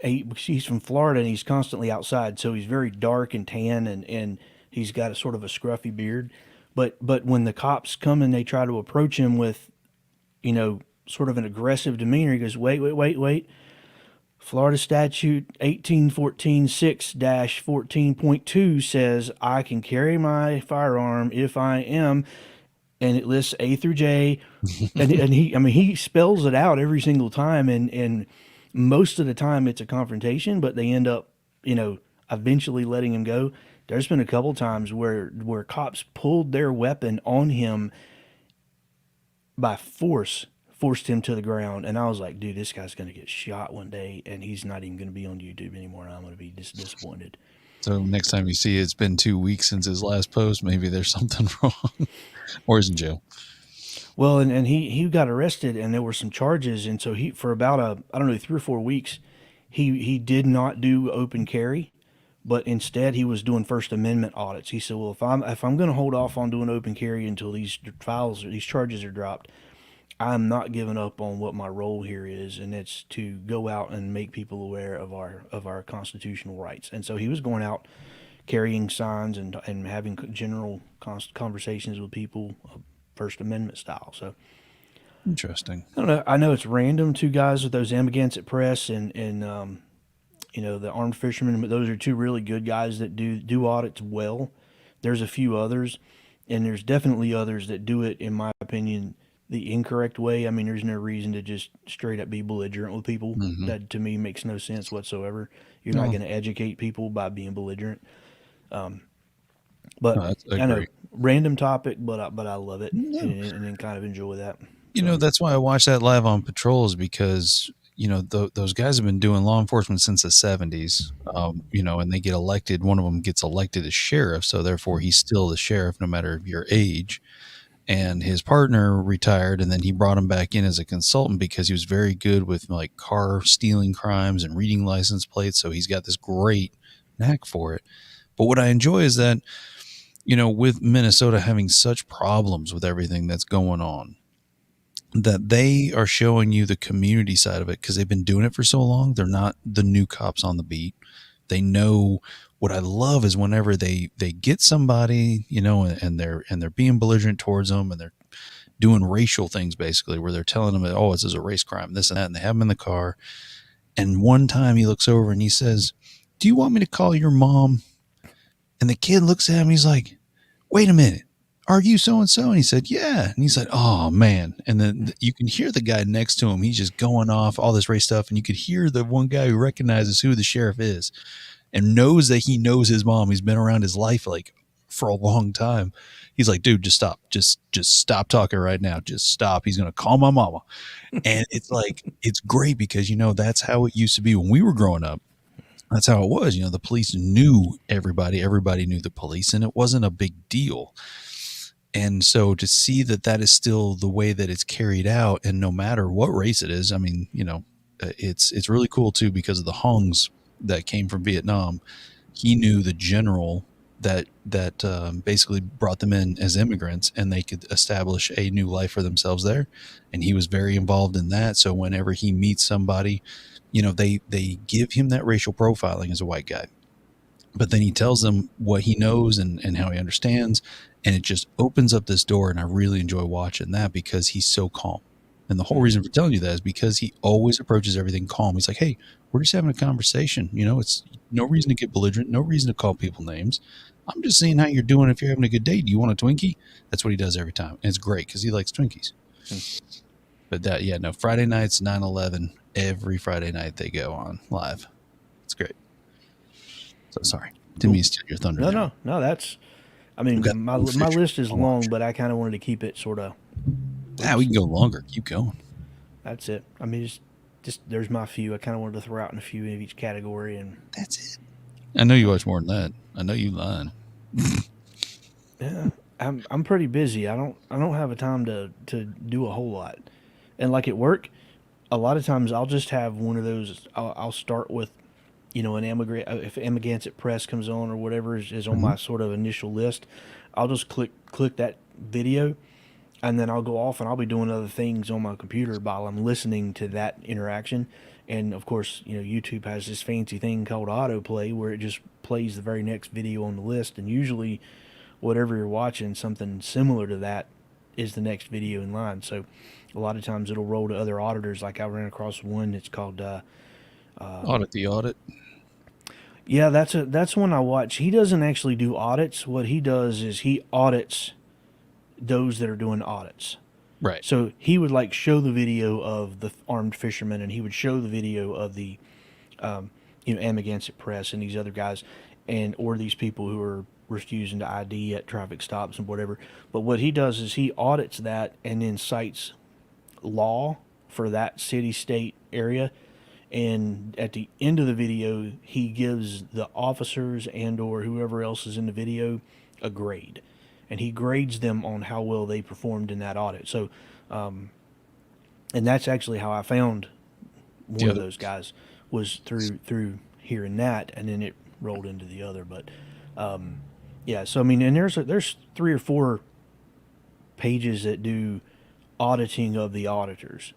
He's from Florida and he's constantly outside, so he's very dark and tan, and he's got a sort of a scruffy beard. But when the cops come and they try to approach him with, sort of an aggressive demeanor, he goes, "Wait, wait, wait, wait. Florida statute 1814-6-14.2 says I can carry my firearm if I am," and it lists A through J, and he, I mean, he spells it out every single time, and most of the time it's a confrontation, but they end up, eventually letting him go. There's been a couple times where cops pulled their weapon on him by force, forced him to the ground, and I was like, dude, this guy's gonna get shot one day, and he's not even gonna be on YouTube anymore, and I'm gonna be disappointed. So next time you see it's been 2 weeks since his last post, maybe there's something wrong, or he's in jail. Well, and he got arrested, and there were some charges, and so he, for about I don't know, 3 or 4 weeks, he did not do open carry, but instead he was doing First Amendment audits. He said, well, if I'm going to hold off on doing open carry until these charges are dropped, I'm not giving up on what my role here is, and it's to go out and make people aware of our constitutional rights. And so he was going out carrying signs and having general conversations with people, First Amendment style. So Interesting. I don't know. I know it's random. Two guys with those Amagansett Press and the Armed Fishermen, but those are two really good guys that do audits well. There's a few others, and there's definitely others that do it, in my opinion, the incorrect way. I mean, there's no reason to just straight up be belligerent with people. Mm-hmm. That to me makes no sense whatsoever. You're not No, going to educate people by being belligerent. no, But I I know, agree. random topic, but I love it, No, and kind of enjoy that. So that's why I watch that live on patrols because those guys have been doing law enforcement since the 70s. And they get elected. One of them gets elected as sheriff, so therefore he's still the sheriff no matter your age. And his partner retired, and then he brought him back in as a consultant because he was very good with like car stealing crimes and reading license plates. So he's got this great knack for it. But what I enjoy is that, with Minnesota having such problems with everything that's going on, that they are showing you the community side of it because they've been doing it for so long. They're not the new cops on the beat. They know. What I love is whenever they get somebody, and they're being belligerent towards them, and they're doing racial things basically, where they're telling them, oh, this is a race crime, this and that, and they have them in the car. And one time he looks over and he says, "Do you want me to call your mom?" And the kid looks at him. He's like, "Wait a minute. Are you so and so?" And he said, "Yeah." And he said, "Oh man." And then you can hear the guy next to him. He's just going off all this race stuff. And you could hear the one guy who recognizes who the sheriff is and knows that he knows his mom. He's been around his life like for a long time. He's like, "Dude, just stop. Just stop talking right now. Just stop. He's gonna call my mama." And it's like it's great because that's how it used to be when we were growing up. That's how it was. The police knew everybody. Everybody knew the police, and it wasn't a big deal. And so to see that that is still the way that it's carried out, and no matter what race it is, I mean, it's really cool too because of the Hongs that came from Vietnam. He knew the general that basically brought them in as immigrants, and they could establish a new life for themselves there. And he was very involved in that. So whenever he meets somebody, they give him that racial profiling as a white guy, but then he tells them what he knows and how he understands, and it just opens up this door. And I really enjoy watching that because he's so calm. And the whole reason for telling you that is because he always approaches everything calm. He's like, "Hey, we're just having a conversation. It's no reason to get belligerent, no reason to call people names. I'm just seeing how you're doing. If you're having a good day, do you want a Twinkie?" That's what he does every time. And it's great because he likes Twinkies. But Friday nights, 9/11, every Friday night they go on live. It's great. So sorry. Didn't mean to steal your thunder no, there. no, no. That's, I We've got mean, my list is long, but I kind of wanted to keep it sort of. we can go longer. Keep going. That's it. I mean, just there's my few. I kind of wanted to throw out in a few of each category, and That's it. I know you watch more than that. I know you lying. Yeah, I'm pretty busy. I don't have a time to do a whole lot. And like at work, a lot of times I'll just have one of those. I'll start with an if Amagansett Press comes on or whatever is on Mhm. my sort of initial list. I'll just click that video, and then I'll go off and I'll be doing other things on my computer while I'm listening to that interaction. And of course, YouTube has this fancy thing called autoplay where it just plays the very next video on the list, and usually whatever you're watching, something similar to that is the next video in line. So a lot of times it'll roll to other auditors. Like I ran across one that's called Audit the audit. yeah, that's one I watch. He doesn't actually do audits. What he does is he audits those that are doing audits. Right. So he would like show the video of the armed fisherman, and he would show the video of the Amagansett Press and these other guys, and or these people who are refusing to ID at traffic stops and whatever. But what he does is he audits that and then cites law for that city state area, and at the end of the video he gives the officers and or whoever else is in the video a grade, and he grades them on how well they performed in that audit. So and that's actually how I found The one of other. those guys, was through hearing that, and then it rolled into the other. But yeah, so I mean, and there's three or four pages that do auditing of the auditors.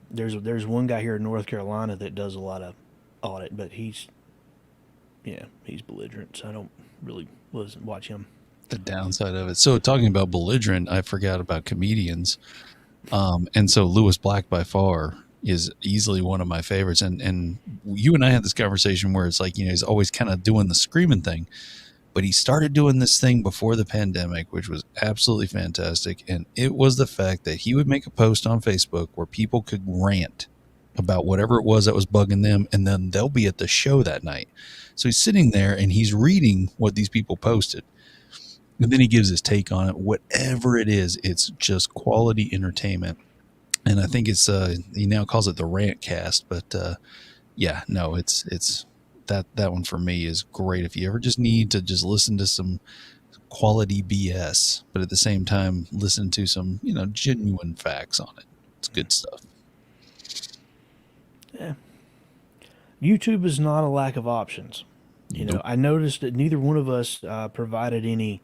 There's one guy here in North Carolina that does a lot of audit, but he's belligerent, so I don't really listen watch him. The downside of it. So talking about belligerent, I forgot about comedians. And so Lewis Black by far is easily one of my favorites. And you and I had this conversation where it's like, he's always kind of doing the screaming thing, but he started doing this thing before the pandemic, which was absolutely fantastic. And it was the fact that he would make a post on Facebook where people could rant about whatever it was that was bugging them. And then they'll be at the show that night. So he's sitting there and he's reading what these people posted. And then he gives his take on it. Whatever it is, it's just quality entertainment. And I think it's he now calls it the rant cast, but yeah, no, it's that one for me is great if you ever just need to just listen to some quality BS, but at the same time listen to some, genuine facts on it. It's good stuff. Yeah, YouTube is not a lack of options. Nope. I noticed that neither one of us provided any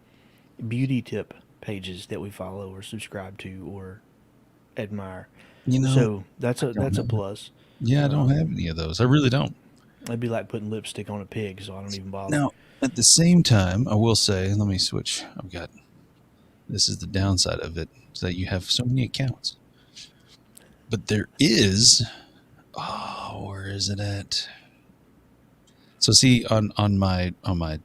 beauty tip pages that we follow or subscribe to or admire. You know, So that's I a don't that's a have plus. Yeah, I don't have Um, any of those. I really don't. It'd be like putting lipstick on a pig, so I don't even bother. Now, at the same time, I will say, let me switch. I've got This is the downside of it, is that you have so many accounts. But there is, where is it at? So see on my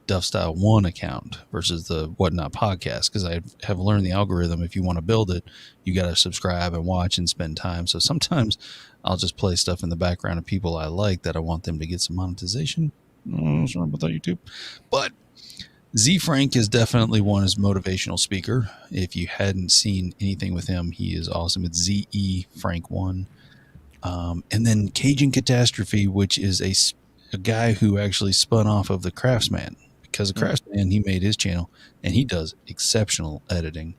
Duff Style One account versus the Whatnot podcast, because I have learned the algorithm. If you want to build it, you got to subscribe and watch and spend time. So sometimes I'll just play stuff in the background of people I like that I want them to get some monetization. What's wrong with that, YouTube? But Z Frank is definitely one as motivational speaker. If you hadn't seen anything with him, he is awesome. It's ZE Frank One. And then Cajun Catastrophe, which is a guy who actually spun off of the Craftsman. Because of Mm. Craftsman, he made his channel, and he does exceptional editing.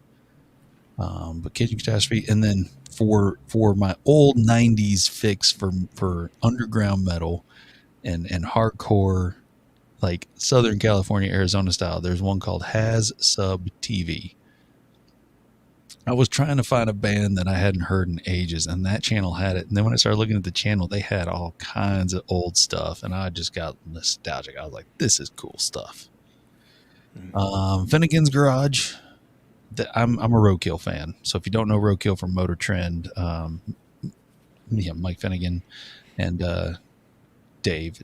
But Cajun Catastrophe, and then for my old '90s fix for underground metal and hardcore, like Southern California, Arizona style, there's one called Has Sub TV. I was trying to find a band that I hadn't heard in ages, and that channel had it. And then when I started looking at the channel, they had all kinds of old stuff, and I just got nostalgic. I was like, "This is cool stuff." Finnegan's Garage. I'm a Roadkill fan, so if you don't know Roadkill from Motor Trend, yeah, Mike Finnegan and Dave.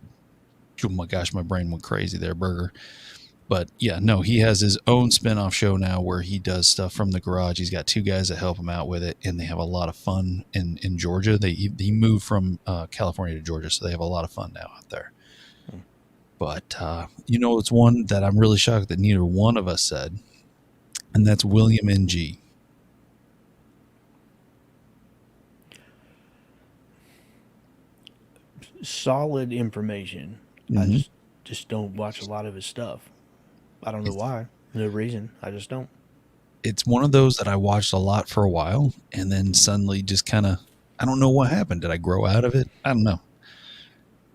Oh my gosh, my brain went crazy there, Burger. But yeah, no, he has his own spin-off show now where he does stuff from the garage. He's got two guys that help him out with it, and they have a lot of fun in Georgia. He moved from California to Georgia, so they have a lot of fun now out there. But it's one that I'm really shocked that neither one of us said, and that's William NG. Solid information. I Mm-hmm. just don't watch a lot of his stuff. I don't know It's why. No reason. I just don't. It's one of those that I watched a lot for a while, and then suddenly just kind of, I don't know what happened. Did I grow out of it? I don't know.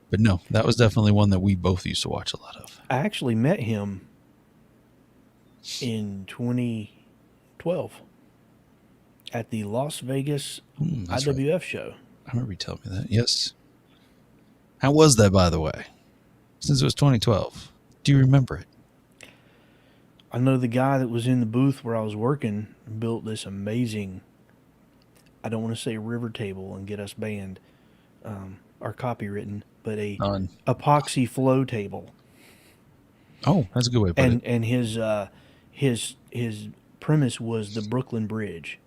But no, that was definitely one that we both used to watch a lot of. I actually met him in 2012 at the Las Vegas That's right. IWF show. I remember you telling me that. Yes. How was that, by the way? Since it was 2012, do you remember it? I know the guy that was in the booth where I was working built this amazing, I don't want to say river table and get us banned or copywritten, but a On. epoxy flow table. Oh, that's a good way to put it. And his premise was the Brooklyn Bridge,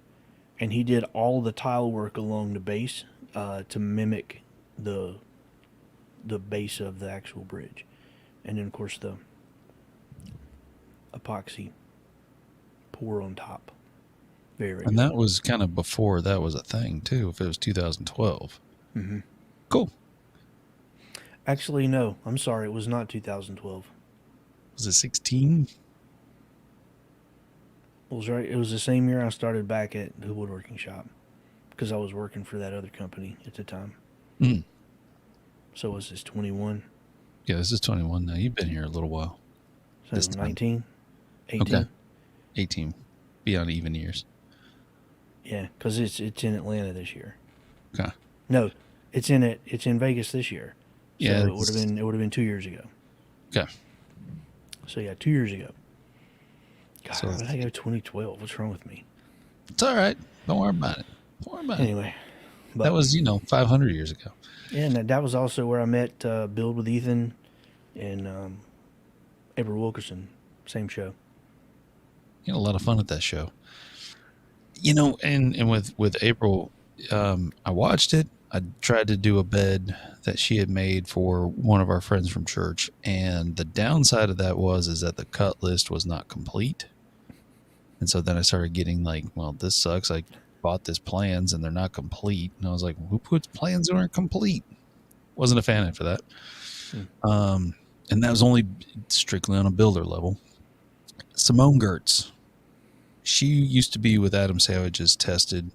and he did all the tile work along the base to mimic the base of the actual bridge, and then of course the epoxy pour on top. Very, very And good. that was kind of before that was a thing, too, if it was 2012. Mm-hmm. Cool. Actually, no, I'm sorry, it was not 2012. Was it 16? It was right. It was the same year I started back at the woodworking shop because I was working for that other company at the time. Mm. So was this 21? Yeah, this is 21 now. You've been here a little while. So This time. 19, 18. Okay. 18. Beyond even years. Yeah, because it's in Atlanta this year. Okay. No, it's in Vegas this year. So Yeah, it would have been 2 years ago. Okay. So yeah, 2 years ago. God, So why did I go 2012? What's wrong with me? it's all right. Don't worry about it. Don't worry about it. Anyway, but That was, 500 years ago. yeah, and that was also where I met Build with Ethan and Edward Wilkerson. Same show. You had a lot of fun at that show. And with April, I watched it. I tried to do a bed that she had made for one of our friends from church, and the downside of that is that the cut list was not complete. And so then I started getting like, well, this sucks. I bought this plans and they're not complete. And I was like, who puts plans that aren't complete? Wasn't a fan after that. And that was only strictly on a builder level. Simone Gertz. She used to be with Adam Savage's Tested.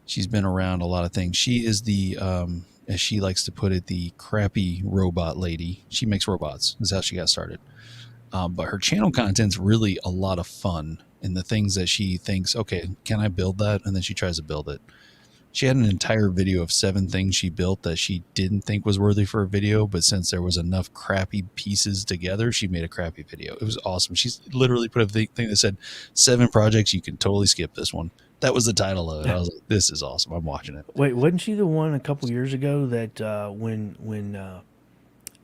She's been around a lot of things. She is the, as she likes to put it, the crappy robot lady. She makes robots. Is how she got started. But her channel content's really a lot of fun. And the things that she thinks, okay, can I build that? And then she tries to build it. She had an entire video of 7 things she built that she didn't think was worthy for a video, but since there was enough crappy pieces together, she made a crappy video. It was awesome. She's literally put a thing that said 7 projects. You can totally skip this one. That was the title of it. I was like, this is awesome. I'm watching it. Wait, wasn't she the one a couple years ago that when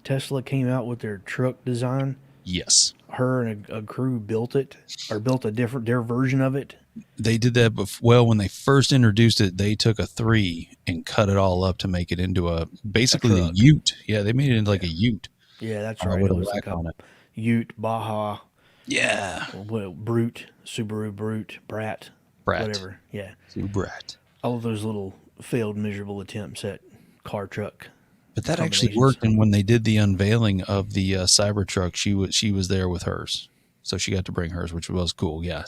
Tesla came out with their truck design, Yes. her and a crew built it or built their version of it? They did that when they first introduced it, they took a 3 and cut it all up to make it into basically a ute. Yeah, they made it into like a ute. Yeah, that's right. With It a was rack like on a it. Ute, Baja, Yeah. Brute, Subaru Brute, Brat, whatever. Yeah, Brat. all of those little failed, miserable attempts at car truck. But that actually worked. And when they did the unveiling of the Cybertruck, she was there with hers, so she got to bring hers, which was cool. Yeah.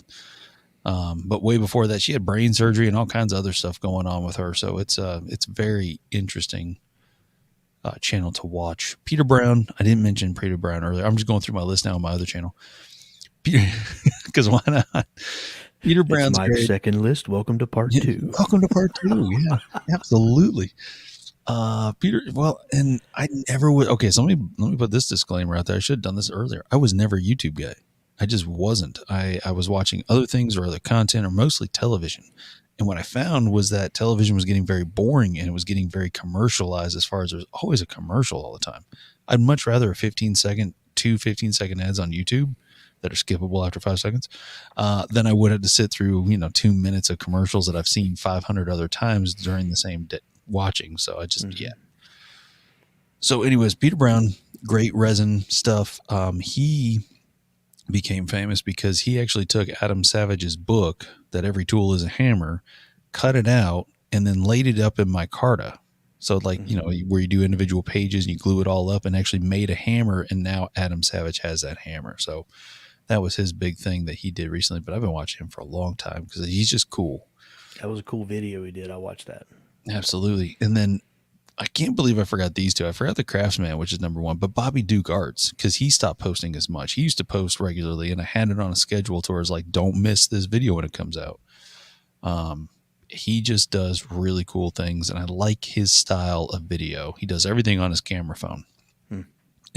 But way before that, she had brain surgery and all kinds of other stuff going on with her. So it's very interesting channel to watch. Peter Brown. I didn't mention Peter Brown earlier. I'm just going through my list now on my other channel. Because why not? Peter Brown's Mike's great. second list. Welcome to part 2. Welcome to part 2. Yeah, absolutely. Peter, well, and I never would. Okay, so let me put this disclaimer out there. I should have done this earlier. I was never a YouTube guy. I just wasn't. I was watching other things or other content or mostly television. And what I found was that television was getting very boring and it was getting very commercialized as far as there's always a commercial all the time. I'd much rather a 15-second ads on YouTube that are skippable after 5 seconds than I would have to sit through, 2 minutes of commercials that I've seen 500 other times during the same day watching. So I just, yeah. So anyways, Peter Brown, great resin stuff. He became famous because he actually took Adam Savage's book, That Every Tool is a Hammer, cut it out, and then laid it up in micarta. So like, where you do individual pages and you glue it all up, and actually made a hammer. And now Adam Savage has that hammer. So That was his big thing that he did recently, but I've been watching him for a long time because he's just cool. That was a cool video he did. I watched that. Absolutely. And then I can't believe I forgot these two. I forgot the Craftsman, which is number one, but Bobby Duke Arts, because he stopped posting as much. He used to post regularly, and I had it on a schedule towards like, don't miss this video when it comes out. He just does really cool things, and I like his style of video. He does everything on his camera phone.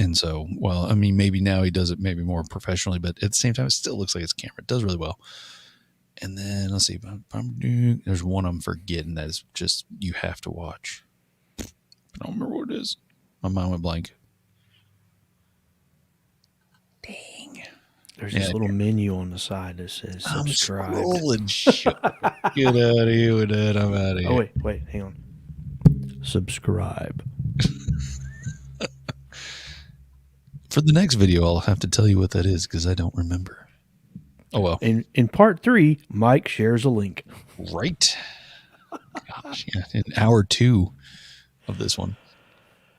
And so, well, I mean, maybe now he does it maybe more professionally, but at the same time, it still looks like his camera. It does really well. And then let's see, there's one I'm forgetting that is just you have to watch. I don't remember what it is. My mind went blank. Dang. There's this little menu on the side that says subscribe. I'm scrolling. Get out of here with that. I'm out of here. Oh, wait, hang on. Subscribe. For the next video, I'll have to tell you what that is because I don't remember. Oh, well. In part 3, Mike shares a link. Right. Gosh, yeah. In hour 2 of this one.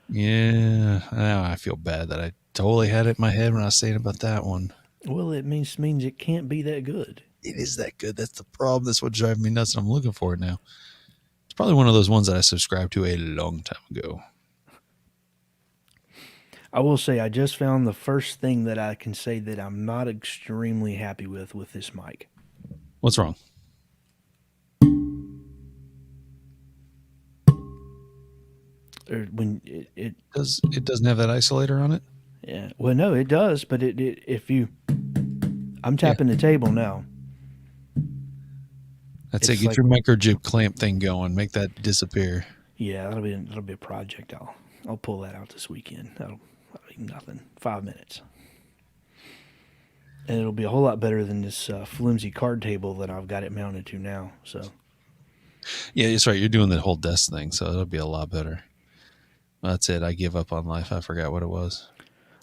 Yeah. Now I feel bad that I totally had it in my head when I was saying about that one. Well, it means it can't be that good. It is that good. That's the problem. That's what drives me nuts, and I'm looking for it now. It's probably one of those ones that I subscribed to a long time ago. I will say I just found the first thing that I can say that I'm not extremely happy with this mic. What's wrong? Or when it doesn't have that isolator on it? Yeah. Well, no, it does, but I'm tapping the table now. That's it. Get your microchip clamp thing going. Make that disappear. Yeah, that'll be a project. I'll pull that out this weekend. That'll be nothing. 5 minutes. And it'll be a whole lot better than this flimsy card table that I've got it mounted to now. So. Yeah, that's right. You're doing the whole desk thing, so it'll be a lot better. That's it. I give up on life. I forgot what it was.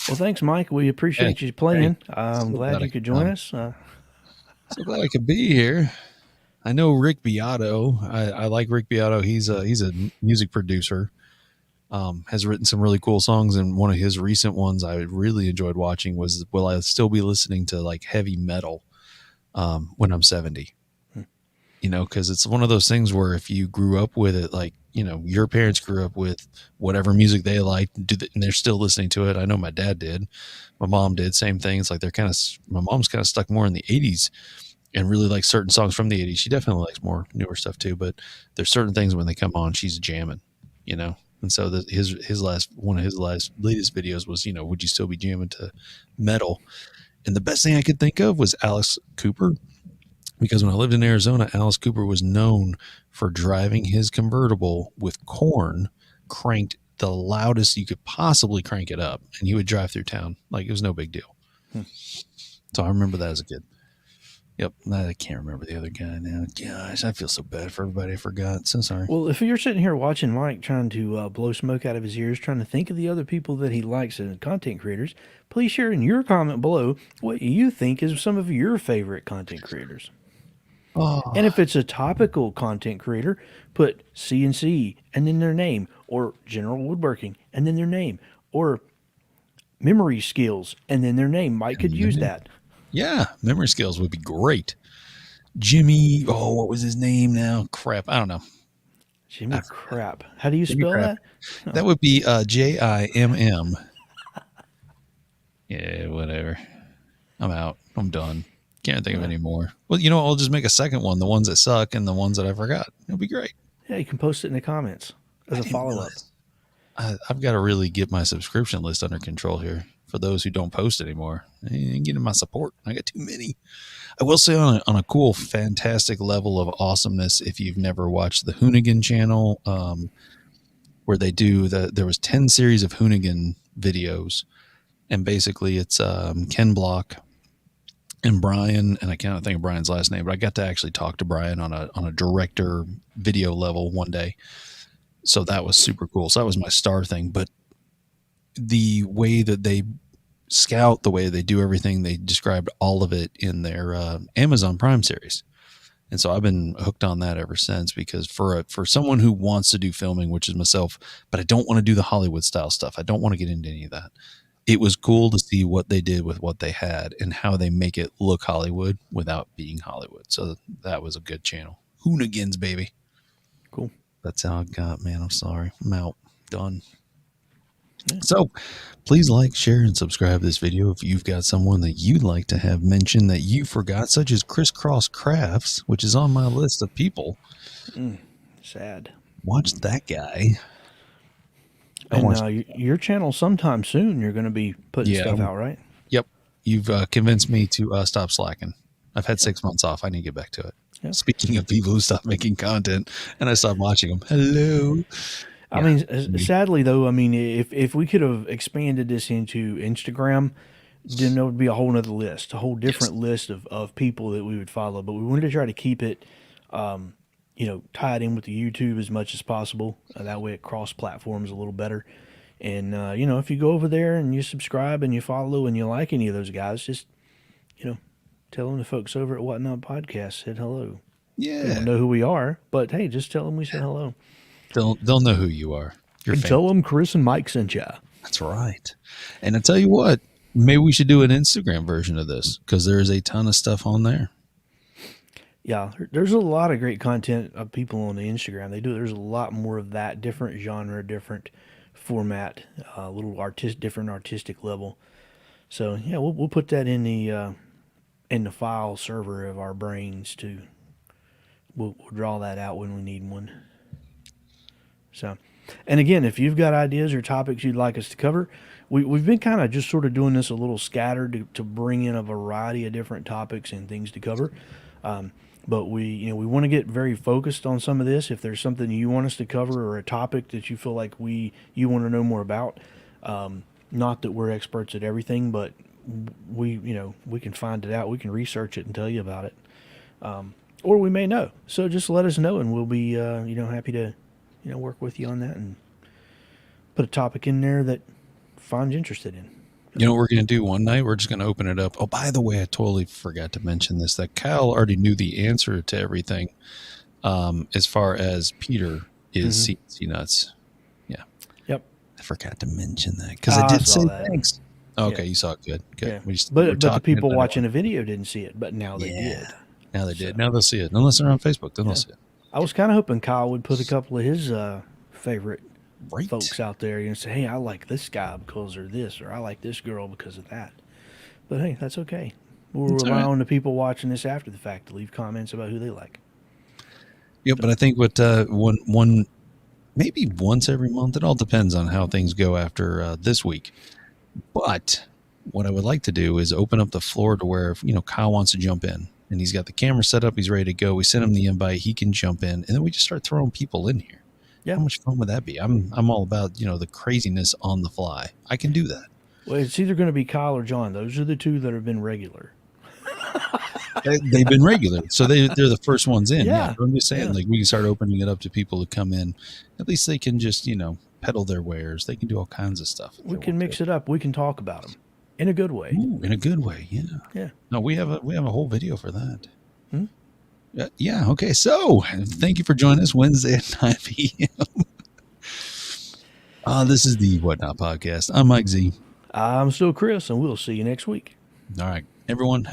Well, thanks, Mike. We appreciate you playing. I'm glad you could join us. So glad I could be here. I know Rick Beato. I like Rick Beato. He's a music producer. Has written some really cool songs, and one of his recent ones I really enjoyed watching was "Will I Still Be Listening to like Heavy Metal when I'm 70?" You know, because it's one of those things where if you grew up with it, like, you know, your parents grew up with whatever music they liked, and they're still listening to it. I know my dad did. My mom did. Same thing. It's like my mom's kind of stuck more in the 80s and really likes certain songs from the 80s. She definitely likes more newer stuff too, but there's certain things when they come on, she's jamming, you know? And so one of his latest videos was, you know, would you still be jamming to metal? And the best thing I could think of was Alice Cooper. Because when I lived in Arizona, Alice Cooper was known for driving his convertible with Korn cranked the loudest you could possibly crank it up. And he would drive through town. Like, it was no big deal. So I remember that as a kid. Yep. I can't remember the other guy now. Gosh, I feel so bad for everybody. I forgot. So sorry. Well, if you're sitting here watching Mike trying to blow smoke out of his ears, trying to think of the other people that he likes as content creators, please share in your comment below what you think is some of your favorite content creators. Oh. And if it's a topical content creator, put CNC and then their name, or general woodworking and then their name, or memory skills and then their name. Mike could use that. Yeah, memory skills would be great. Jimmy, what was his name now? Crap, I don't know. Jimmy Crap. How do you spell that? Oh. That would be Jimm. Yeah, whatever. I'm out. I'm done. Can't think of any more. Well, you know, I'll just make a second one, the ones that suck and the ones that I forgot. It'll be great. Yeah, you can post it in the comments as a follow-up. I've got to really get my subscription list under control here for those who don't post anymore. I ain't getting my support. I got too many. I will say on a cool, fantastic level of awesomeness, if you've never watched the Hoonigan channel, where they do there was 10 series of Hoonigan videos, and basically it's Ken Block and Brian, and I cannot think of Brian's last name, but I got to actually talk to Brian on a director video level one day. So that was super cool. So that was my star thing. But the way that they scout, the way they do everything, they described all of it in their Amazon Prime series. And so I've been hooked on that ever since, because for someone who wants to do filming, which is myself, but I don't want to do the Hollywood style stuff. I don't want to get into any of that. it was cool to see what they did with what they had and how they make it look Hollywood without being Hollywood. So that was a good channel. Hoonigans, baby. Cool. That's how I got, man. I'm sorry. I'm out. Done. Yeah. So please like, share, and subscribe to this video if you've got someone that you'd like to have mentioned that you forgot, such as Crisscross Crafts, which is on my list of people. Sad. Watch that guy. And your channel sometime soon, you're going to be putting stuff out, right? Yep. You've convinced me to stop slacking. I've had 6 months off. I need to get back to it. Yeah. Speaking of people who stopped making content and I stopped watching them. Hello. I mean, sadly though, I mean, if we could have expanded this into Instagram, then there would be a whole nother list, a whole different list of people that we would follow. But we wanted to try to keep it, tied in with the YouTube as much as possible. That way it cross platforms a little better. And, if you go over there and you subscribe and you follow and you like any of those guys, just, tell them the folks over at Whatnot Podcast said hello. Yeah. They don't know who we are, but hey, just tell them we said hello. They'll know who you are. And tell them Chris and Mike sent you. That's right. And I tell you what, maybe we should do an Instagram version of this because there's a ton of stuff on there. Yeah, there's a lot of great content of people on the Instagram. There's a lot more of that, different genre, different format, different artistic level. So yeah, we'll put that in the file server of our brains too. We'll draw that out when we need one. So, and again, if you've got ideas or topics you'd like us to cover, we've been kind of just sort of doing this a little scattered to bring in a variety of different topics and things to cover. But we want to get very focused on some of this. If there's something you want us to cover or a topic that you feel like you want to know more about, not that we're experts at everything, but we can find it out. We can research it and tell you about it. Or we may know. So just let us know and we'll be, happy to, work with you on that and put a topic in there that find you interested in. You know what we're going to do one night? We're just going to open it up. Oh, by the way, I totally forgot to mention this, that Kyle already knew the answer to everything as far as Peter is CNC nuts. Yeah. Yep. I forgot to mention that because I did say that. Thanks. Okay, you saw it. Good. Yeah. But the people watching the video didn't see it, but now they did. Now they did. Now they'll see it. Unless they're on Facebook, then they'll see it. I was kind of hoping Kyle would put a couple of his favorite folks out there and say, hey, I like this guy because of this, or I like this girl because of that. But hey, that's okay. We'll rely on the people watching this after the fact to leave comments about who they like. Yep, but I think what maybe once every month, it all depends on how things go after this week. But what I would like to do is open up the floor to where, Kyle wants to jump in. And he's got the camera set up. He's ready to go. We send him the invite. He can jump in. And then we just start throwing people in here. Yeah. How much fun would that be? I'm all about, the craziness on the fly. I can do that. Well, it's either going to be Kyle or John. Those are the two that have been regular. They've been regular. So they're the first ones in. Yeah. But I'm just saying, we can start opening it up to people to come in. At least they can just, peddle their wares. They can do all kinds of stuff. We can mix it up. We can talk about them. In a good way. Ooh, in a good way, yeah. Yeah. No, we have a whole video for that. Yeah. Okay. So, thank you for joining us Wednesday at 9 p.m. This is the Whatnot Podcast. I'm MikeZ. I'm still Chris, and we'll see you next week. All right, everyone.